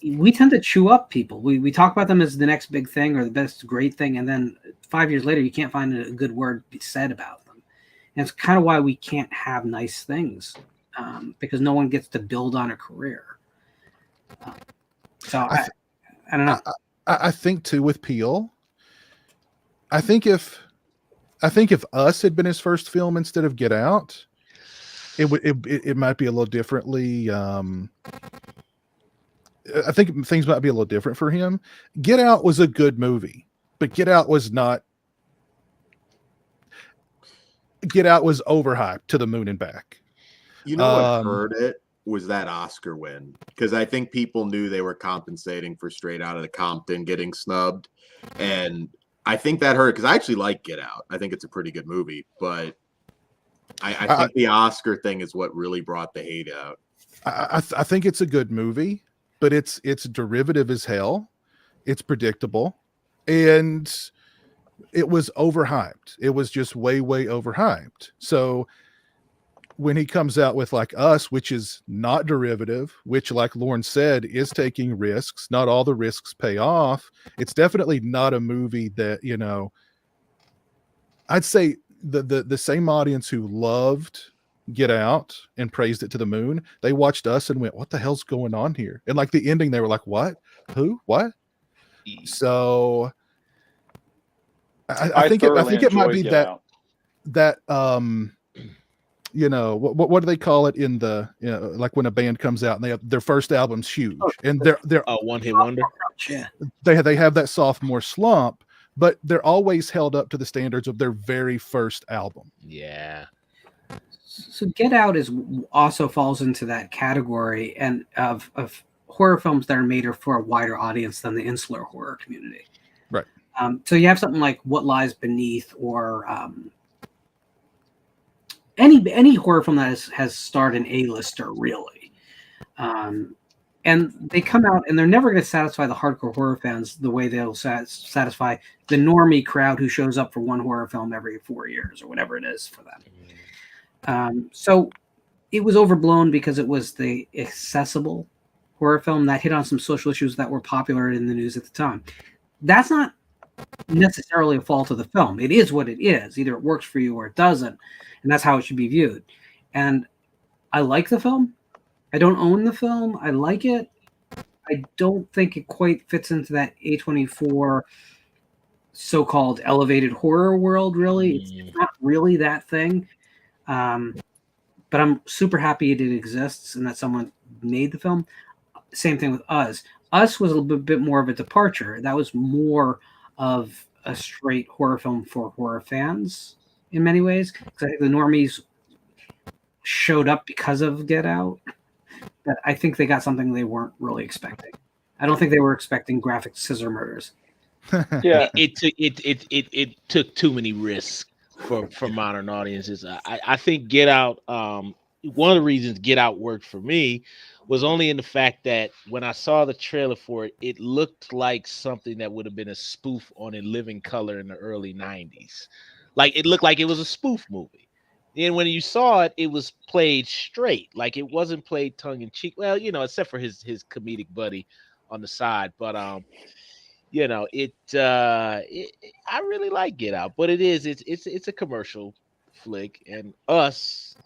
we tend to chew up people. We talk about them as the next big thing or the best great thing, and then 5 years later, you can't find a good word said about them. And it's kind of why we can't have nice things, because no one gets to build on a career. So I don't know. I think too with Peele. I think if Us had been his first film instead of Get Out, it might be a little differently. I think things might be a little different for him. Get Out was a good movie, but Get Out was not. Get Out was overhyped to the moon and back. You know what hurt it was that Oscar win, because I think people knew they were compensating for Straight Outta Compton getting snubbed, and I think that hurt because I actually like Get Out. I think it's a pretty good movie, but I think the Oscar thing is what really brought the hate out. I think it's a good movie, but it's derivative as hell. It's predictable, and it was overhyped. It was just way overhyped. So when he comes out with like Us, which is not derivative, which like Lauren said is taking risks, not all the risks pay off. It's definitely not a movie that, you know, I'd say the same audience who loved Get Out and praised it to the moon, they watched Us and went, what the hell's going on here? And like the ending, they were like, what? Who? What? So I think it might be that you know, what do they call it in the, you know, like when a band comes out and their first album's huge and they're a one-hit wonder. Yeah. They have that sophomore slump, but they're always held up to the standards of their very first album. Yeah. So Get Out also falls into that category and of horror films that are made for a wider audience than the insular horror community. Right. So you have something like What Lies Beneath, or any horror film that has starred an A-lister, really. And they come out and they're never going to satisfy the hardcore horror fans the way they'll satisfy the normie crowd who shows up for one horror film every 4 years or whatever it is for them. So it was overblown because it was the accessible horror film that hit on some social issues that were popular in the news at the time. That's not necessarily a fault of the film. It is what it is. Either it works for you or it doesn't. And that's how it should be viewed. And I like the film. I don't own the film. I like it. I don't think it quite fits into that A24 so-called elevated horror world, really. It's not really that thing. But I'm super happy it exists and that someone made the film. Same thing with Us. Us was a little bit more of a departure. That was more of a straight horror film for horror fans in many ways. Because I think the normies showed up because of Get Out. But I think they got something they weren't really expecting. I don't think they were expecting graphic scissor murders. Yeah, it took too many risks for modern audiences. I think Get Out. One of the reasons Get Out worked for me was only in the fact that when I saw the trailer for it, it looked like something that would have been a spoof on In Living Color in the early 90s. Like it looked like it was a spoof movie. And when you saw it, it was played straight. Like it wasn't played tongue in cheek. Well, you know, except for his comedic buddy on the side. But you know, I really like Get Out, but it's a commercial flick, and Us,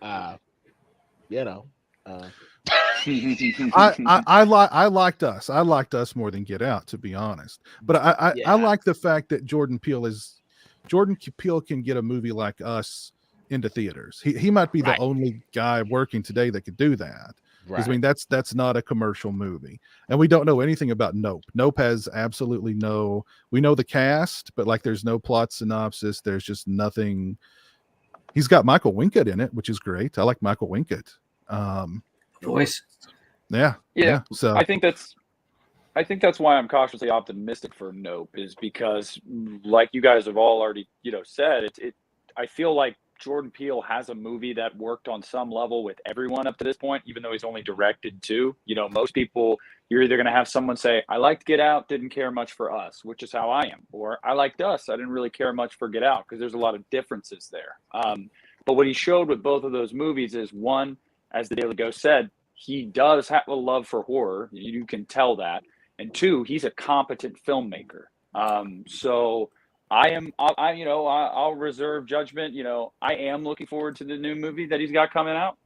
you know, I liked Us. I liked Us more than Get Out, to be honest. But I like the fact that Jordan Peele can get a movie like Us into theaters. He might be the only guy working today that could do that. Because I mean that's not a commercial movie, and we don't know anything about Nope. Nope has absolutely no. We know the cast, but like there's no plot synopsis. There's just nothing. He's got Michael Wincott in it, which is great. I like Michael Wincott. Voice. Yeah. So I think that's why I'm cautiously optimistic for Nope, is because, like you guys have all already said, I feel like Jordan Peele has a movie that worked on some level with everyone up to this point, even though he's only directed two. Most people, you're either going to have someone say, I liked Get Out, didn't care much for Us, which is how I am. Or I liked Us, I didn't really care much for Get Out, because there's a lot of differences there. But what he showed with both of those movies is, one, as the Daily Ghost said, he does have a love for horror. You can tell that. And two, he's a competent filmmaker. So I'll reserve judgment. I am looking forward to the new movie that he's got coming out.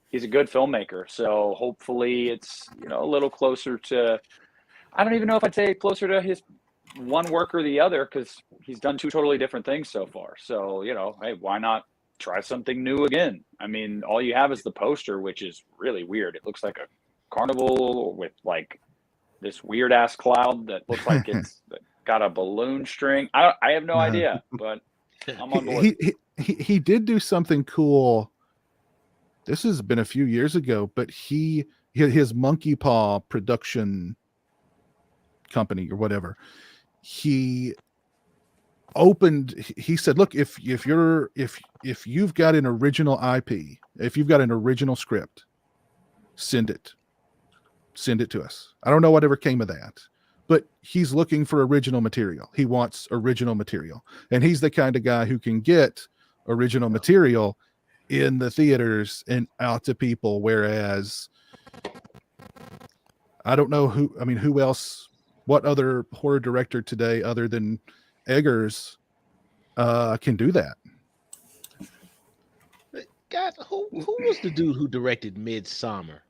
He's a good filmmaker, so hopefully it's a little closer to. I don't even know if I'd say closer to his one work or the other, because he's done two totally different things so far. So hey, why not try something new again? I mean, all you have is the poster, which is really weird. It looks like a carnival with like this weird ass cloud that looks like it's got a balloon string. I have no idea, but I'm on board. He did do something cool. This has been a few years ago, but his Monkey Paw production company or whatever, he said, look, if you've got an original IP, if you've got an original script, send it to us. I don't know whatever came of that, but he's looking for original material. He wants original material, and he's the kind of guy who can get original material in the theaters and out to people. Whereas I don't know who else, what other horror director today other than Eggers can do that. God, who was the dude who directed Midsummer?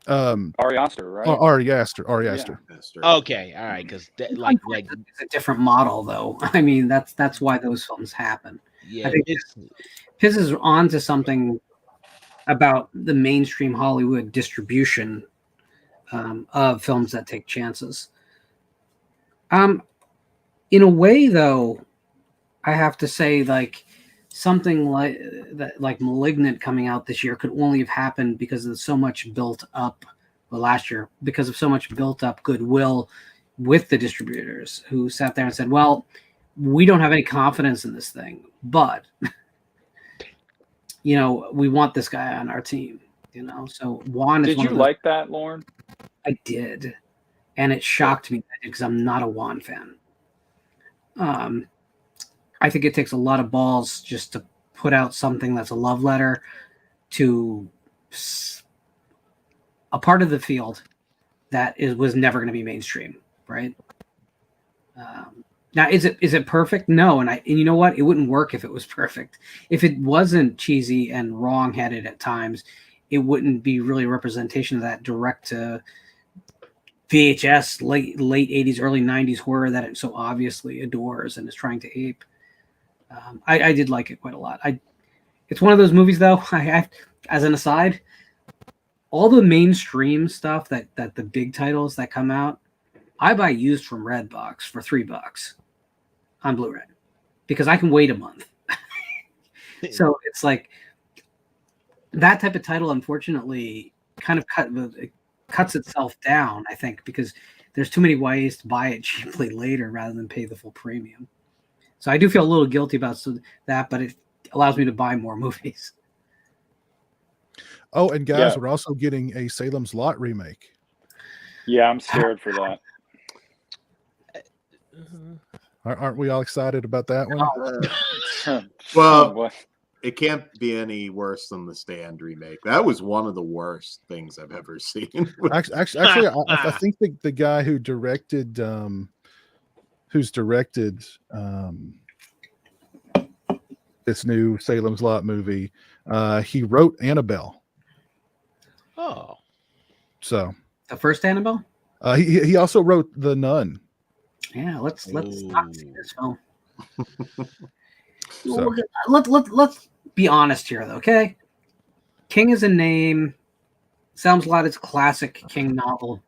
Ari Aster, right? Ari Aster. Okay, all right, because like it's a different model, though. I mean, that's why those films happen. Yeah, I think Piz is on to something about the mainstream Hollywood distribution of films that take chances. In a way, though, I have to say, like, something like that, like Malignant coming out this year, could only have happened because of so much built up. Well, last year, because of so much built up goodwill with the distributors who sat there and said, "Well, we don't have any confidence in this thing, but we want this guy on our team." So Juan. Did you like that, Lauren? I did, and it shocked me because I'm not a Juan fan. I think it takes a lot of balls just to put out something that's a love letter to a part of the field that was never going to be mainstream, right? Now, is it perfect? No, and you know what? It wouldn't work if it was perfect. If it wasn't cheesy and wrong-headed at times, it wouldn't be really a representation of that direct to VHS late 80s, early 90s horror that it so obviously adores and is trying to ape. I did like it quite a lot. It's one of those movies, though. As an aside, all the mainstream stuff that the big titles that come out, I buy used from Redbox for $3 on Blu-ray because I can wait a month. So it's like that type of title, unfortunately, kind of cuts itself down, I think, because there's too many ways to buy it cheaply later rather than pay the full premium. So I do feel a little guilty about that, but it allows me to buy more movies. Oh, and guys, we're also getting a Salem's Lot remake. Yeah, I'm scared for that. Aren't we all excited about that one? Well, it can't be any worse than the Stand remake. That was one of the worst things I've ever seen. Actually, I think the guy who directed, this new Salem's Lot movie, he wrote Annabelle. Oh, so the first Annabelle. He also wrote The Nun. Yeah, let's not see this film. So. Let's be honest here, though. Okay, King is a name. Sounds a lot. It's a classic King novel,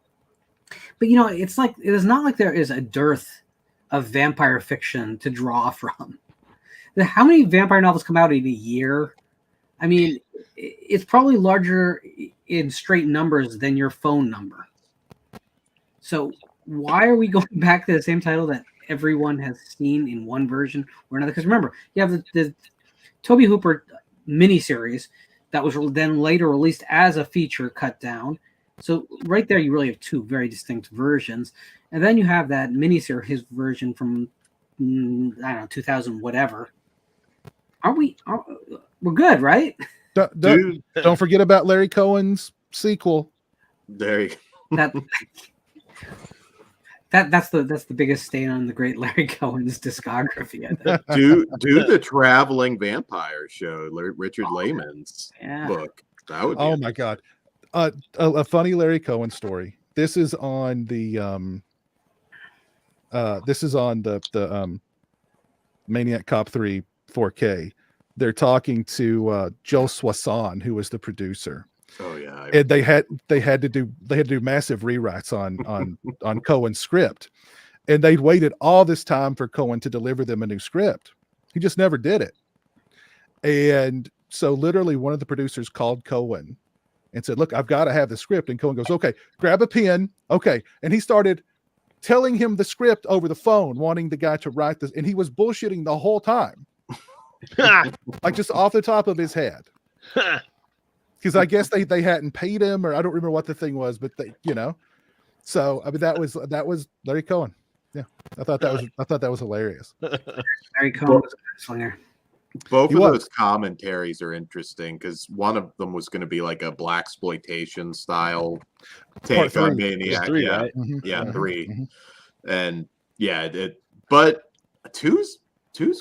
but it's like it is not like there is a dearth of vampire fiction to draw from. How many vampire novels come out in a year? I mean, it's probably larger in straight numbers than your phone number. So why are we going back to the same title that everyone has seen in one version or another? Because remember, you have the Toby Hooper miniseries that was then later released as a feature cut down. So right there, you really have two very distinct versions. And then you have that miniseries, his version from, I don't know, 2000 whatever. We're good, right? Don't forget about Larry Cohen's sequel. There you go. That's the biggest stain on the great Larry Cohen's discography, I think. do the traveling vampire show, Richard Lehman's book. That would be my God. A funny Larry Cohen story. This is on the Maniac Cop 3 4K. They're talking to Joe Soisson, who was the producer. Oh yeah, and they had to do massive rewrites on Cohen's script, and they'd waited all this time for Cohen to deliver them a new script. He just never did it, and so literally one of the producers called Cohen and said, "Look, I've got to have the script." And Cohen goes, "Okay, grab a pen." Okay, and he started telling him the script over the phone, wanting the guy to write this, and he was bullshitting the whole time, like just off the top of his head. Because I guess they hadn't paid him, or I don't remember what the thing was, but they, so I mean that was Larry Cohen. Yeah, I thought that was hilarious. Larry Cohen was a slinger. Both of those commentaries are interesting because one of them was going to be like a blaxploitation style take on Maniac. Three, yeah, right? yeah, 3, and yeah, but two's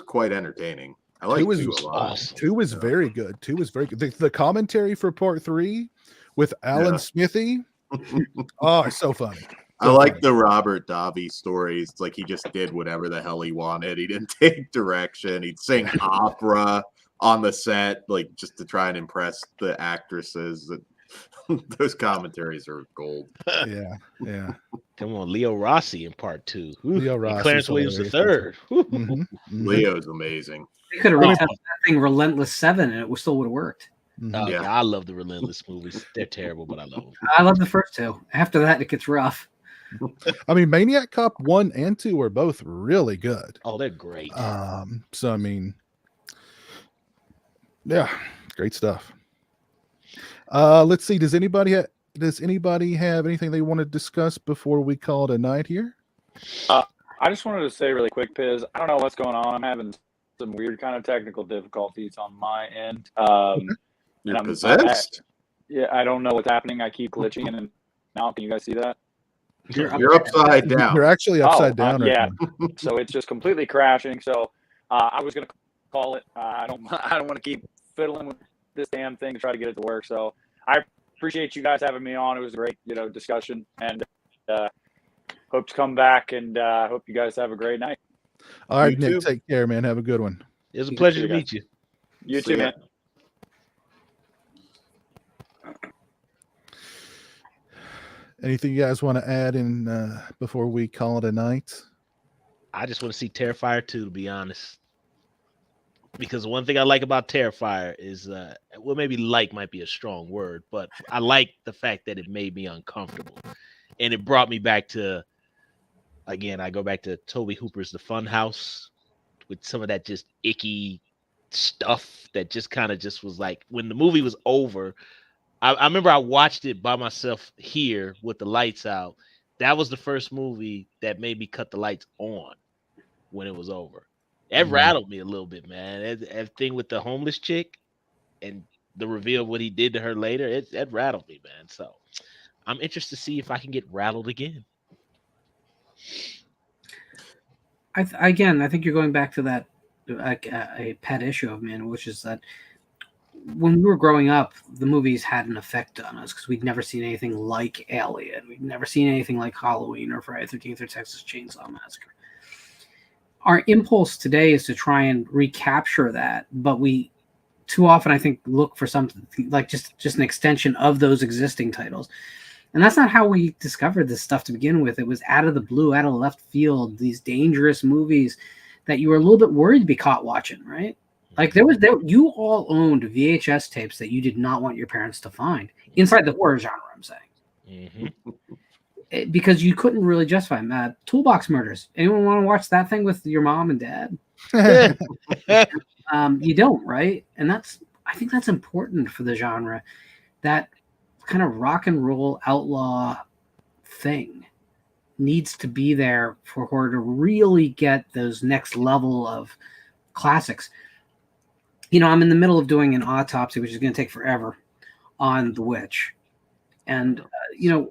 quite entertaining. I like 2 a lot. Awesome. 2 was very good. 2 was very good. The commentary for part 3 with Alan Smithy. Oh, it's so funny. I like the Robert Davi stories. It's like he just did whatever the hell he wanted. He didn't take direction. He'd sing opera on the set, like just to try and impress the actresses. Those commentaries are gold. Yeah. Come on, Leo Rossi in part 2. Leo Rossi, and Clarence Williams III. Leo's amazing. They could have retitled that thing Relentless 7 and it still would have worked. Yeah, I love the Relentless movies. They're terrible, but I love them. I love the first 2. After that, it gets rough. I mean, Maniac Cop 1 and 2 are both really good. Oh, they're great. So I mean, yeah, great stuff. Let's see. Does anybody have anything they want to discuss before we call it a night here? I just wanted to say really quick, Piz. I don't know what's going on. I'm having some weird kind of technical difficulties on my end. You're possessed. I don't know what's happening. I keep glitching in and out. Can you guys see that? You're upside down. You're actually upside down. Yeah. So it's just completely crashing. So I was gonna call it. I don't want to keep fiddling with this damn thing to try to get it to work. So I appreciate you guys having me on. It was a great, discussion, and hope to come back. And hope you guys have a great night. All right, Nick. Take care, man. Have a good one. It was a pleasure to meet you. You too, man. Anything you guys want to add in before we call it a night? I just want to see Terrifier 2, to be honest. Because one thing I like about Terrifier is, well, maybe like might be a strong word, but I like the fact that it made me uncomfortable. And it brought me back to, again, I go back to Tobe Hooper's The Funhouse with some of that just icky stuff that just kind of just was like, when the movie was over, I remember I watched it by myself here with the lights out. That was the first movie that made me cut the lights on when it was over. It rattled me a little bit, man. That thing with the homeless chick and the reveal of what he did to her later, it rattled me, man. So I'm interested to see if I can get rattled again. I think you're going back to that a pet issue of mine, which is that when we were growing up, the movies had an effect on us because we'd never seen anything like Alien. We'd never seen anything like Halloween or Friday the 13th or Texas Chainsaw Massacre. Our impulse today is to try and recapture that, but we too often, I think, look for something like just an extension of those existing titles. And that's not how we discovered this stuff to begin with. It was out of the blue, out of left field, these dangerous movies that you were a little bit worried to be caught watching, right? Like you all owned VHS tapes that you did not want your parents to find inside the horror genre, I'm saying. Because you couldn't really justify them. Toolbox Murders. Anyone want to watch that thing with your mom and dad? You don't, right? And I think that's important for the genre. That kind of rock and roll outlaw thing needs to be there for horror to really get those next level of classics. I'm in the middle of doing an autopsy, which is going to take forever, on The Witch. And,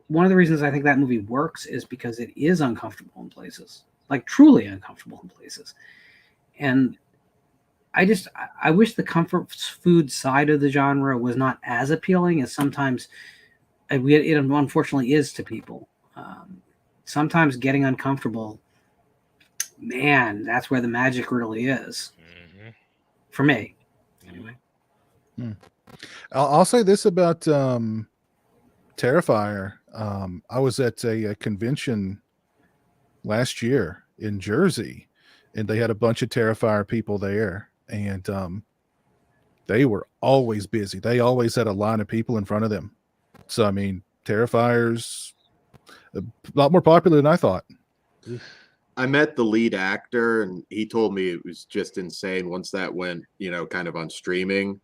one of the reasons I think that movie works is because it is uncomfortable in places, like truly uncomfortable in places. And I wish the comfort food side of the genre was not as appealing as sometimes it unfortunately is to people. Sometimes getting uncomfortable, man, that's where the magic really is. For me. Anyway. I'll say this about Terrifier. I was at a convention last year in Jersey, and they had a bunch of Terrifier people there, and they were always busy. They always had a line of people in front of them. So, I mean, Terrifier's a lot more popular than I thought. I met the lead actor, and he told me it was just insane. Once that went, kind of on streaming,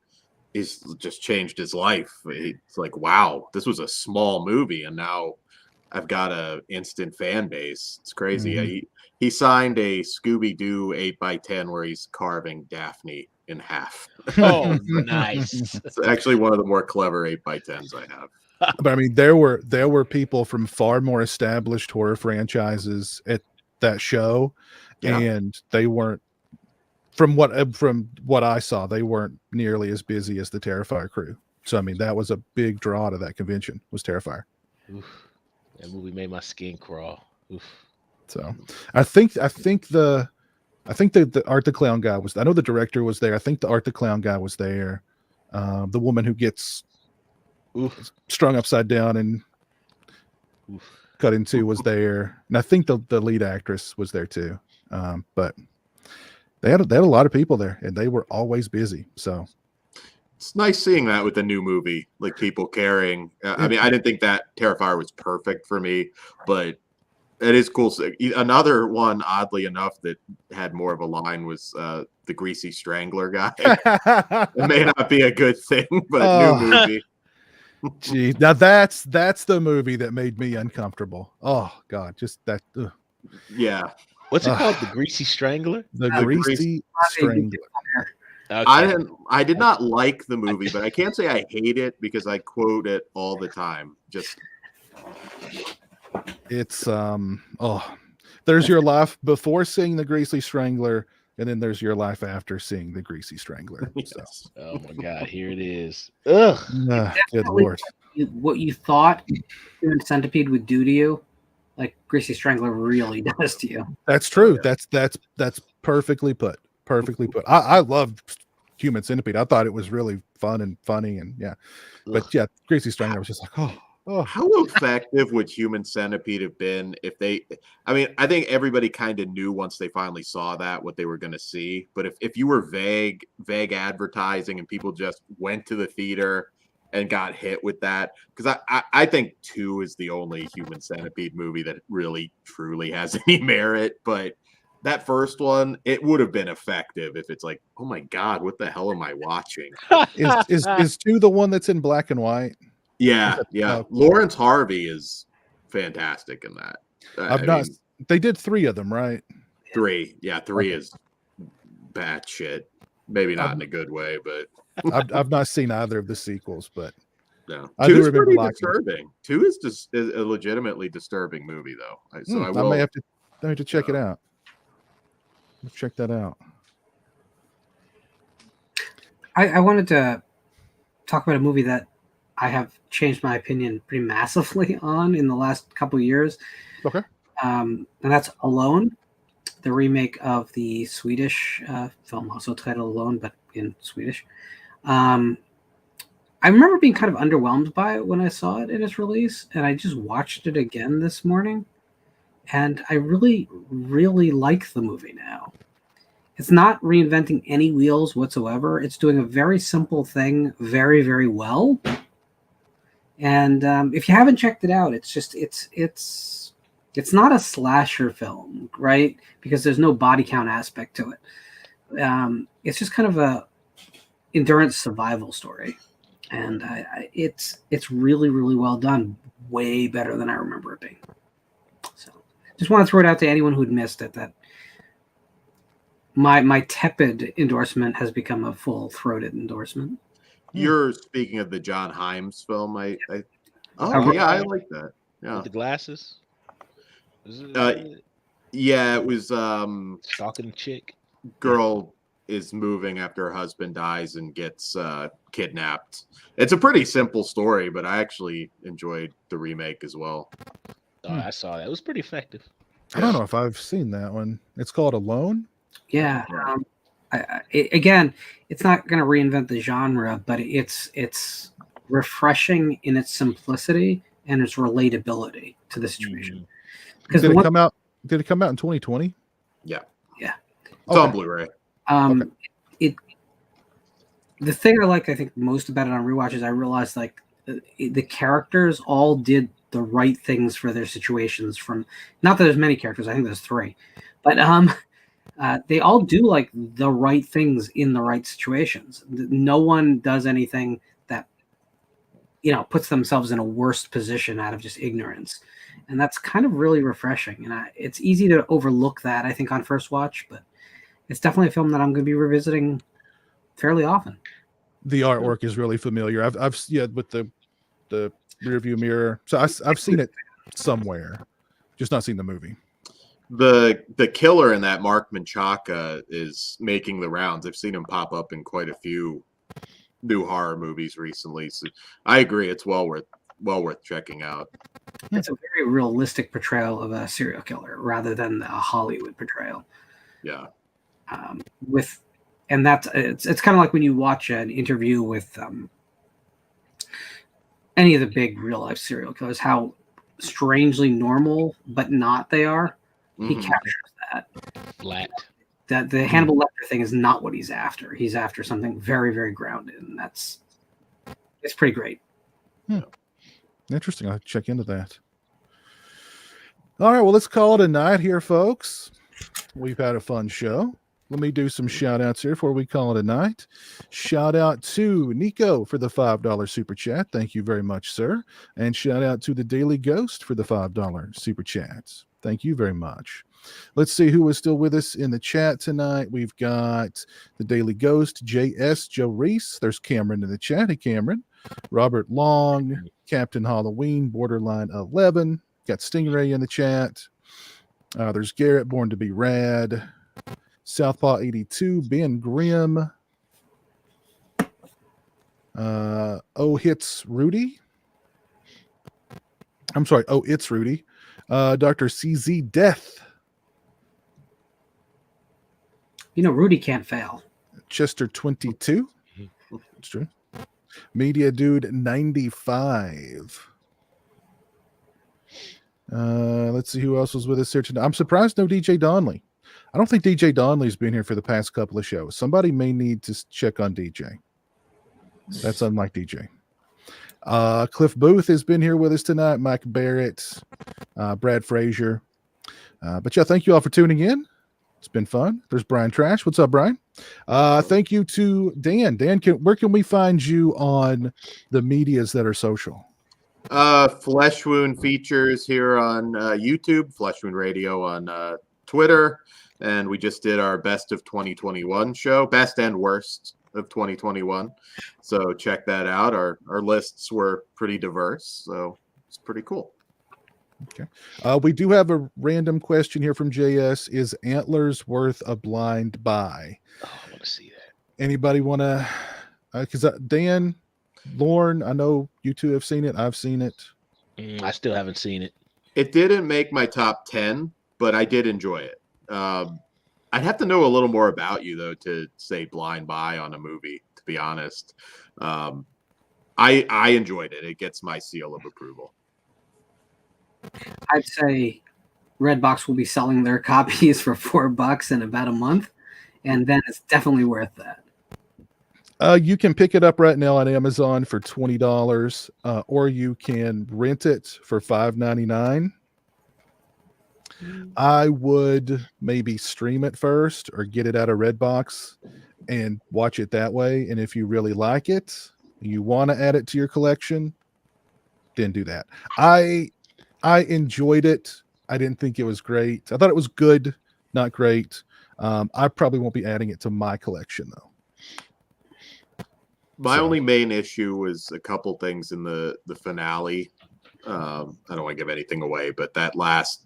he's just changed his life. It's like, wow, this was a small movie, and now I've got a instant fan base. It's crazy. He signed a Scooby-Doo 8x10 where he's carving Daphne in half. Oh, nice. It's actually one of the more clever 8x10s I have. But I mean, there were people from far more established horror franchises at that show, and they weren't, from what I saw, they weren't nearly as busy as the Terrifier crew. So I mean, that was a big draw to that convention, was Terrifier. Oof. That movie made my skin crawl. Oof. So I think the Art the Clown guy was, I know the director was there. I think the Art the Clown guy was there. The woman who gets strung upside down and cut in two was there, and I think the lead actress was there too. But they had a lot of people there, and they were always busy. So it's nice seeing that with a new movie, like people caring. I mean, I didn't think that Terrifier was perfect for me, but it is cool. Another one, oddly enough, that had more of a line was the Greasy Strangler guy. It may not be a good thing, but new movie. Gee, now that's the movie that made me uncomfortable. Oh God, just that. Yeah. What's it called? The Greasy Strangler? The Greasy Strangler. Okay. I did not like the movie, but I can't say I hate it because I quote it all the time. Just it's there's your life before seeing the Greasy Strangler, and then there's your life after seeing the Greasy Strangler. Yes. So. Oh my God, here it is. Ugh. Good Lord. What you thought Human Centipede would do to you, like Greasy Strangler really does to you. That's true. That's perfectly put. Perfectly put. I loved Human Centipede. I thought it was really fun and funny, and but Greasy Strangler was just like, oh. How effective would Human Centipede have been if they? I mean, I think everybody kind of knew once they finally saw that what they were going to see. But if you were vague advertising and people just went to the theater and got hit with that, because I think 2 is the only Human Centipede movie that really truly has any merit. But that first one, it would have been effective if it's like, oh my God, what the hell am I watching? Is 2 the one that's in black and white? Yeah. Lawrence Harvey is fantastic in that. They did 3 of them, right? 3. Yeah, 3 is bad shit. Maybe not in a good way, but I've not seen either of the sequels, but no. I 2 do is remember pretty liking disturbing. 2 is just a legitimately disturbing movie, though. So I may have to check it out. Let's check that out. I wanted to talk about a movie that I have changed my opinion pretty massively on in the last couple of years. Okay. And that's Alone, the remake of the Swedish film, also titled Alone, but in Swedish. I remember being kind of underwhelmed by it when I saw it in its release, and I just watched it again this morning, and I really, really like the movie now. It's not reinventing any wheels whatsoever. It's doing a very simple thing very, very well. And if you haven't checked it out, it's not a slasher film, right? Because there's no body count aspect to it. It's just kind of a endurance survival story, and it's really, really well done. Way better than I remember it being. So, just want to throw it out to anyone who'd missed it that my tepid endorsement has become a full-throated endorsement. You're speaking of the John Himes film. I like that. Yeah. With the glasses? Yeah, it was Stalking chick. Girl is moving after her husband dies and gets kidnapped. It's a pretty simple story, but I actually enjoyed the remake as well. Oh, I saw that. It was pretty effective. I don't know if I've seen that one. It's called Alone? Yeah. Again, it's not going to reinvent the genre, but it's refreshing in its simplicity and its relatability to the situation. Did it come out in 2020? Yeah. Yeah. It's on Blu-ray. The thing I think most about it on rewatch is I realized like the characters all did the right things for their situations. From not that there's many characters, I think there's 3, but they all do like the right things in the right situations. No one does anything that puts themselves in a worse position out of just ignorance. and that's kind of really refreshing. And it's easy to overlook that, I think, on first watch, but it's definitely a film that I'm going to be revisiting fairly often. The artwork is really familiar. I've with the rear view mirror, so I've seen it somewhere, just not seen the movie. The killer in that, Mark Menchaca, is making the rounds. I've seen him pop up in quite a few new horror movies recently. So I agree, it's well worth checking out. It's a very realistic portrayal of a serial killer rather than a Hollywood portrayal. Yeah. It's kind of like when you watch an interview with any of the big real life serial killers, how strangely normal but not they are. He captures that. Flat. That the Hannibal Lecter thing is not what he's after. He's after something very, very grounded, and it's pretty great. Interesting. I'll check into that. All right, well, let's call it a night here, folks. We've had a fun show. Let me do some shout outs here before we call it a night. Shout out to Nico for the $5 super chat. Thank you very much, sir. And shout out to the Daily Ghost for the $5 super chats. Thank you very much. Let's see who is still with us in the chat tonight. We've got the Daily Ghost, JS, Joe Reese. There's Cameron in the chat. Hey, Cameron. Robert Long, Captain Halloween, Borderline 11. Got Stingray in the chat. There's Garrett, Born to be Rad. Southpaw 82, Ben Grimm. Hits Rudy. I'm sorry. Oh, it's Rudy. Dr. CZ Death. Rudy can't fail. Chester 22. That's true. Media Dude 95. Let's see who else was with us here tonight. I'm surprised no DJ Donley. I don't think DJ Donley's been here for the past couple of shows. Somebody may need to check on DJ. That's unlike DJ. Cliff Booth has been here with us tonight. Mike Barrett, Brad Frazier. But yeah, thank you all for tuning in. It's been fun. There's Brian Trash. What's up, Brian? Thank you to Dan. Dan, where can we find you on the medias that are social? Flesh Wound Features here on YouTube, Flesh Wound Radio on Twitter, and we just did our best of 2021 show, best and worst of 2021. So check that out. Our lists were pretty diverse, so it's pretty cool. Okay. We do have a random question here from JS. Is Antlers worth a blind buy? Oh, I want to see that. Anybody want to? Because Dan, Lauren, I know you two have seen it. I've seen it. I still haven't seen it. It didn't make my top 10, but I did enjoy it. I'd have to know a little more about you, though, to say blind buy on a movie, to be honest. I enjoyed it. It gets my seal of approval. I'd say Redbox will be selling their copies for $4 in about a month, and then it's definitely worth that. You can pick it up right now on Amazon for $20, or you can rent it for $5.99. I would maybe stream it first or get it out of Redbox and watch it that way. And if you really like it, you want to add it to your collection, then do that. I enjoyed it. I didn't think it was great. I thought it was good, not great. I probably won't be adding it to my collection, though. My only main issue was a couple things in the finale. I don't want to give anything away, but that last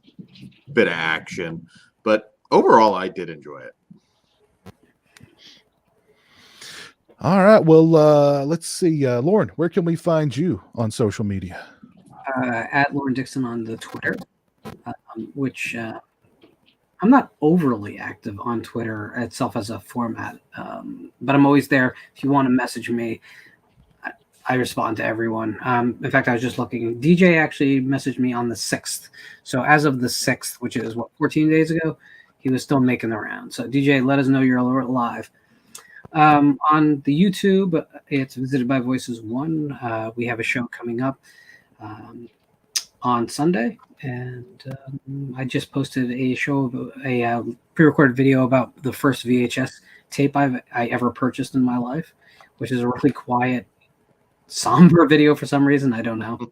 bit of action. But overall, I did enjoy it. All right. Well, let's see. Lauren, where can we find you on social media? At Lauren Dixon on the Twitter, which I'm not overly active on Twitter itself as a format, but I'm always there. If you want to message me, I respond to everyone. In fact, I was just looking. DJ actually messaged me on the 6th. So as of the 6th, which is 14 days ago, he was still making the round. So DJ, let us know you're live. On the YouTube, it's Visited by Voices 1. We have a show coming up on Sunday, and I just posted a pre-recorded video about the first VHS tape I ever purchased in my life, which is a really quiet, somber video for some reason. I don't know.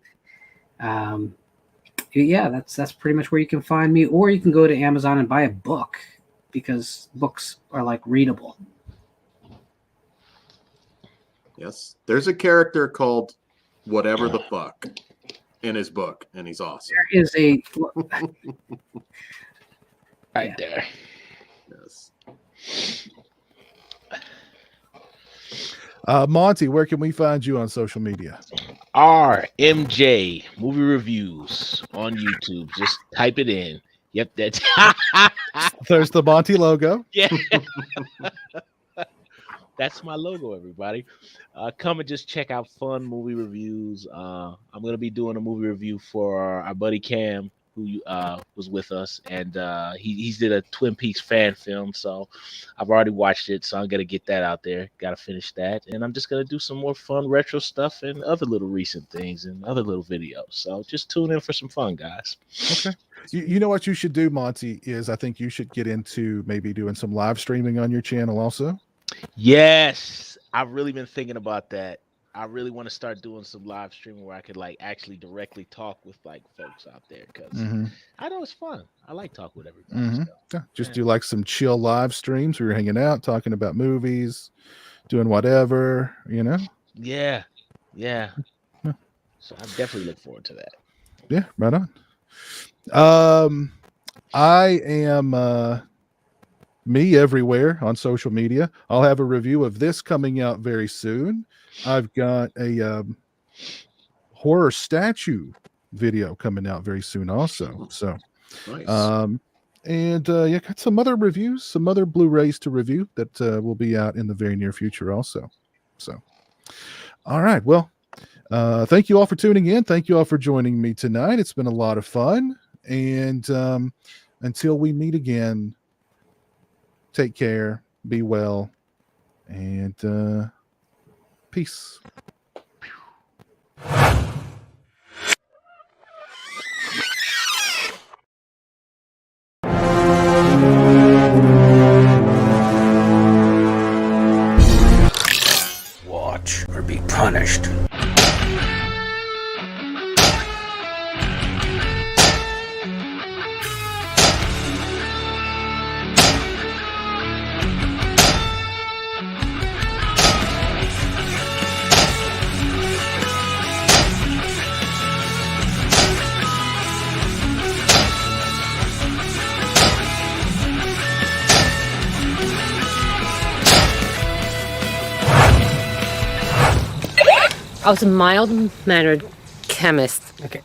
yeah, that's pretty much where you can find me, or you can go to Amazon and buy a book because books are like readable. Yes, there's a character called whatever the fuck in his book, and he's awesome. There is a right there. Yes. Monty, where can we find you on social media? RMJ Movie Reviews on YouTube. Just type it in. Yep, that's there's the Monty logo. Yeah. That's my logo, everybody. Come and just check out fun movie reviews. I'm going to be doing a movie review for our buddy Cam, who was with us, and he's did a Twin Peaks fan film, so I've already watched it, so I'm going to get that out there. Got to finish that, and I'm just going to do some more fun retro stuff and other little recent things and other little videos. So just tune in for some fun, guys. Okay. You know what you should do, Monty, is I think you should get into maybe doing some live streaming on your channel also. Yes, I've really been thinking about that. I really want to start doing some live streaming where I could like actually directly talk with like folks out there, because I know it's fun. I like talking with everybody. So, just do like some chill live streams where you're hanging out, talking about movies, doing whatever, you know? Yeah. So I definitely look forward to that. Yeah, right on. I am me everywhere on social media. I'll have a review of this coming out very soon. I've got a horror statue video coming out very soon also. So nice. Yeah, got some other reviews, some other Blu-rays to review that will be out in the very near future also. So all right, well, thank you all for tuning in. Thank you all for joining me tonight. It's been a lot of fun, and until we meet again, take care, be well, and peace. Watch or be punished. I was a mild-mannered chemist. Okay.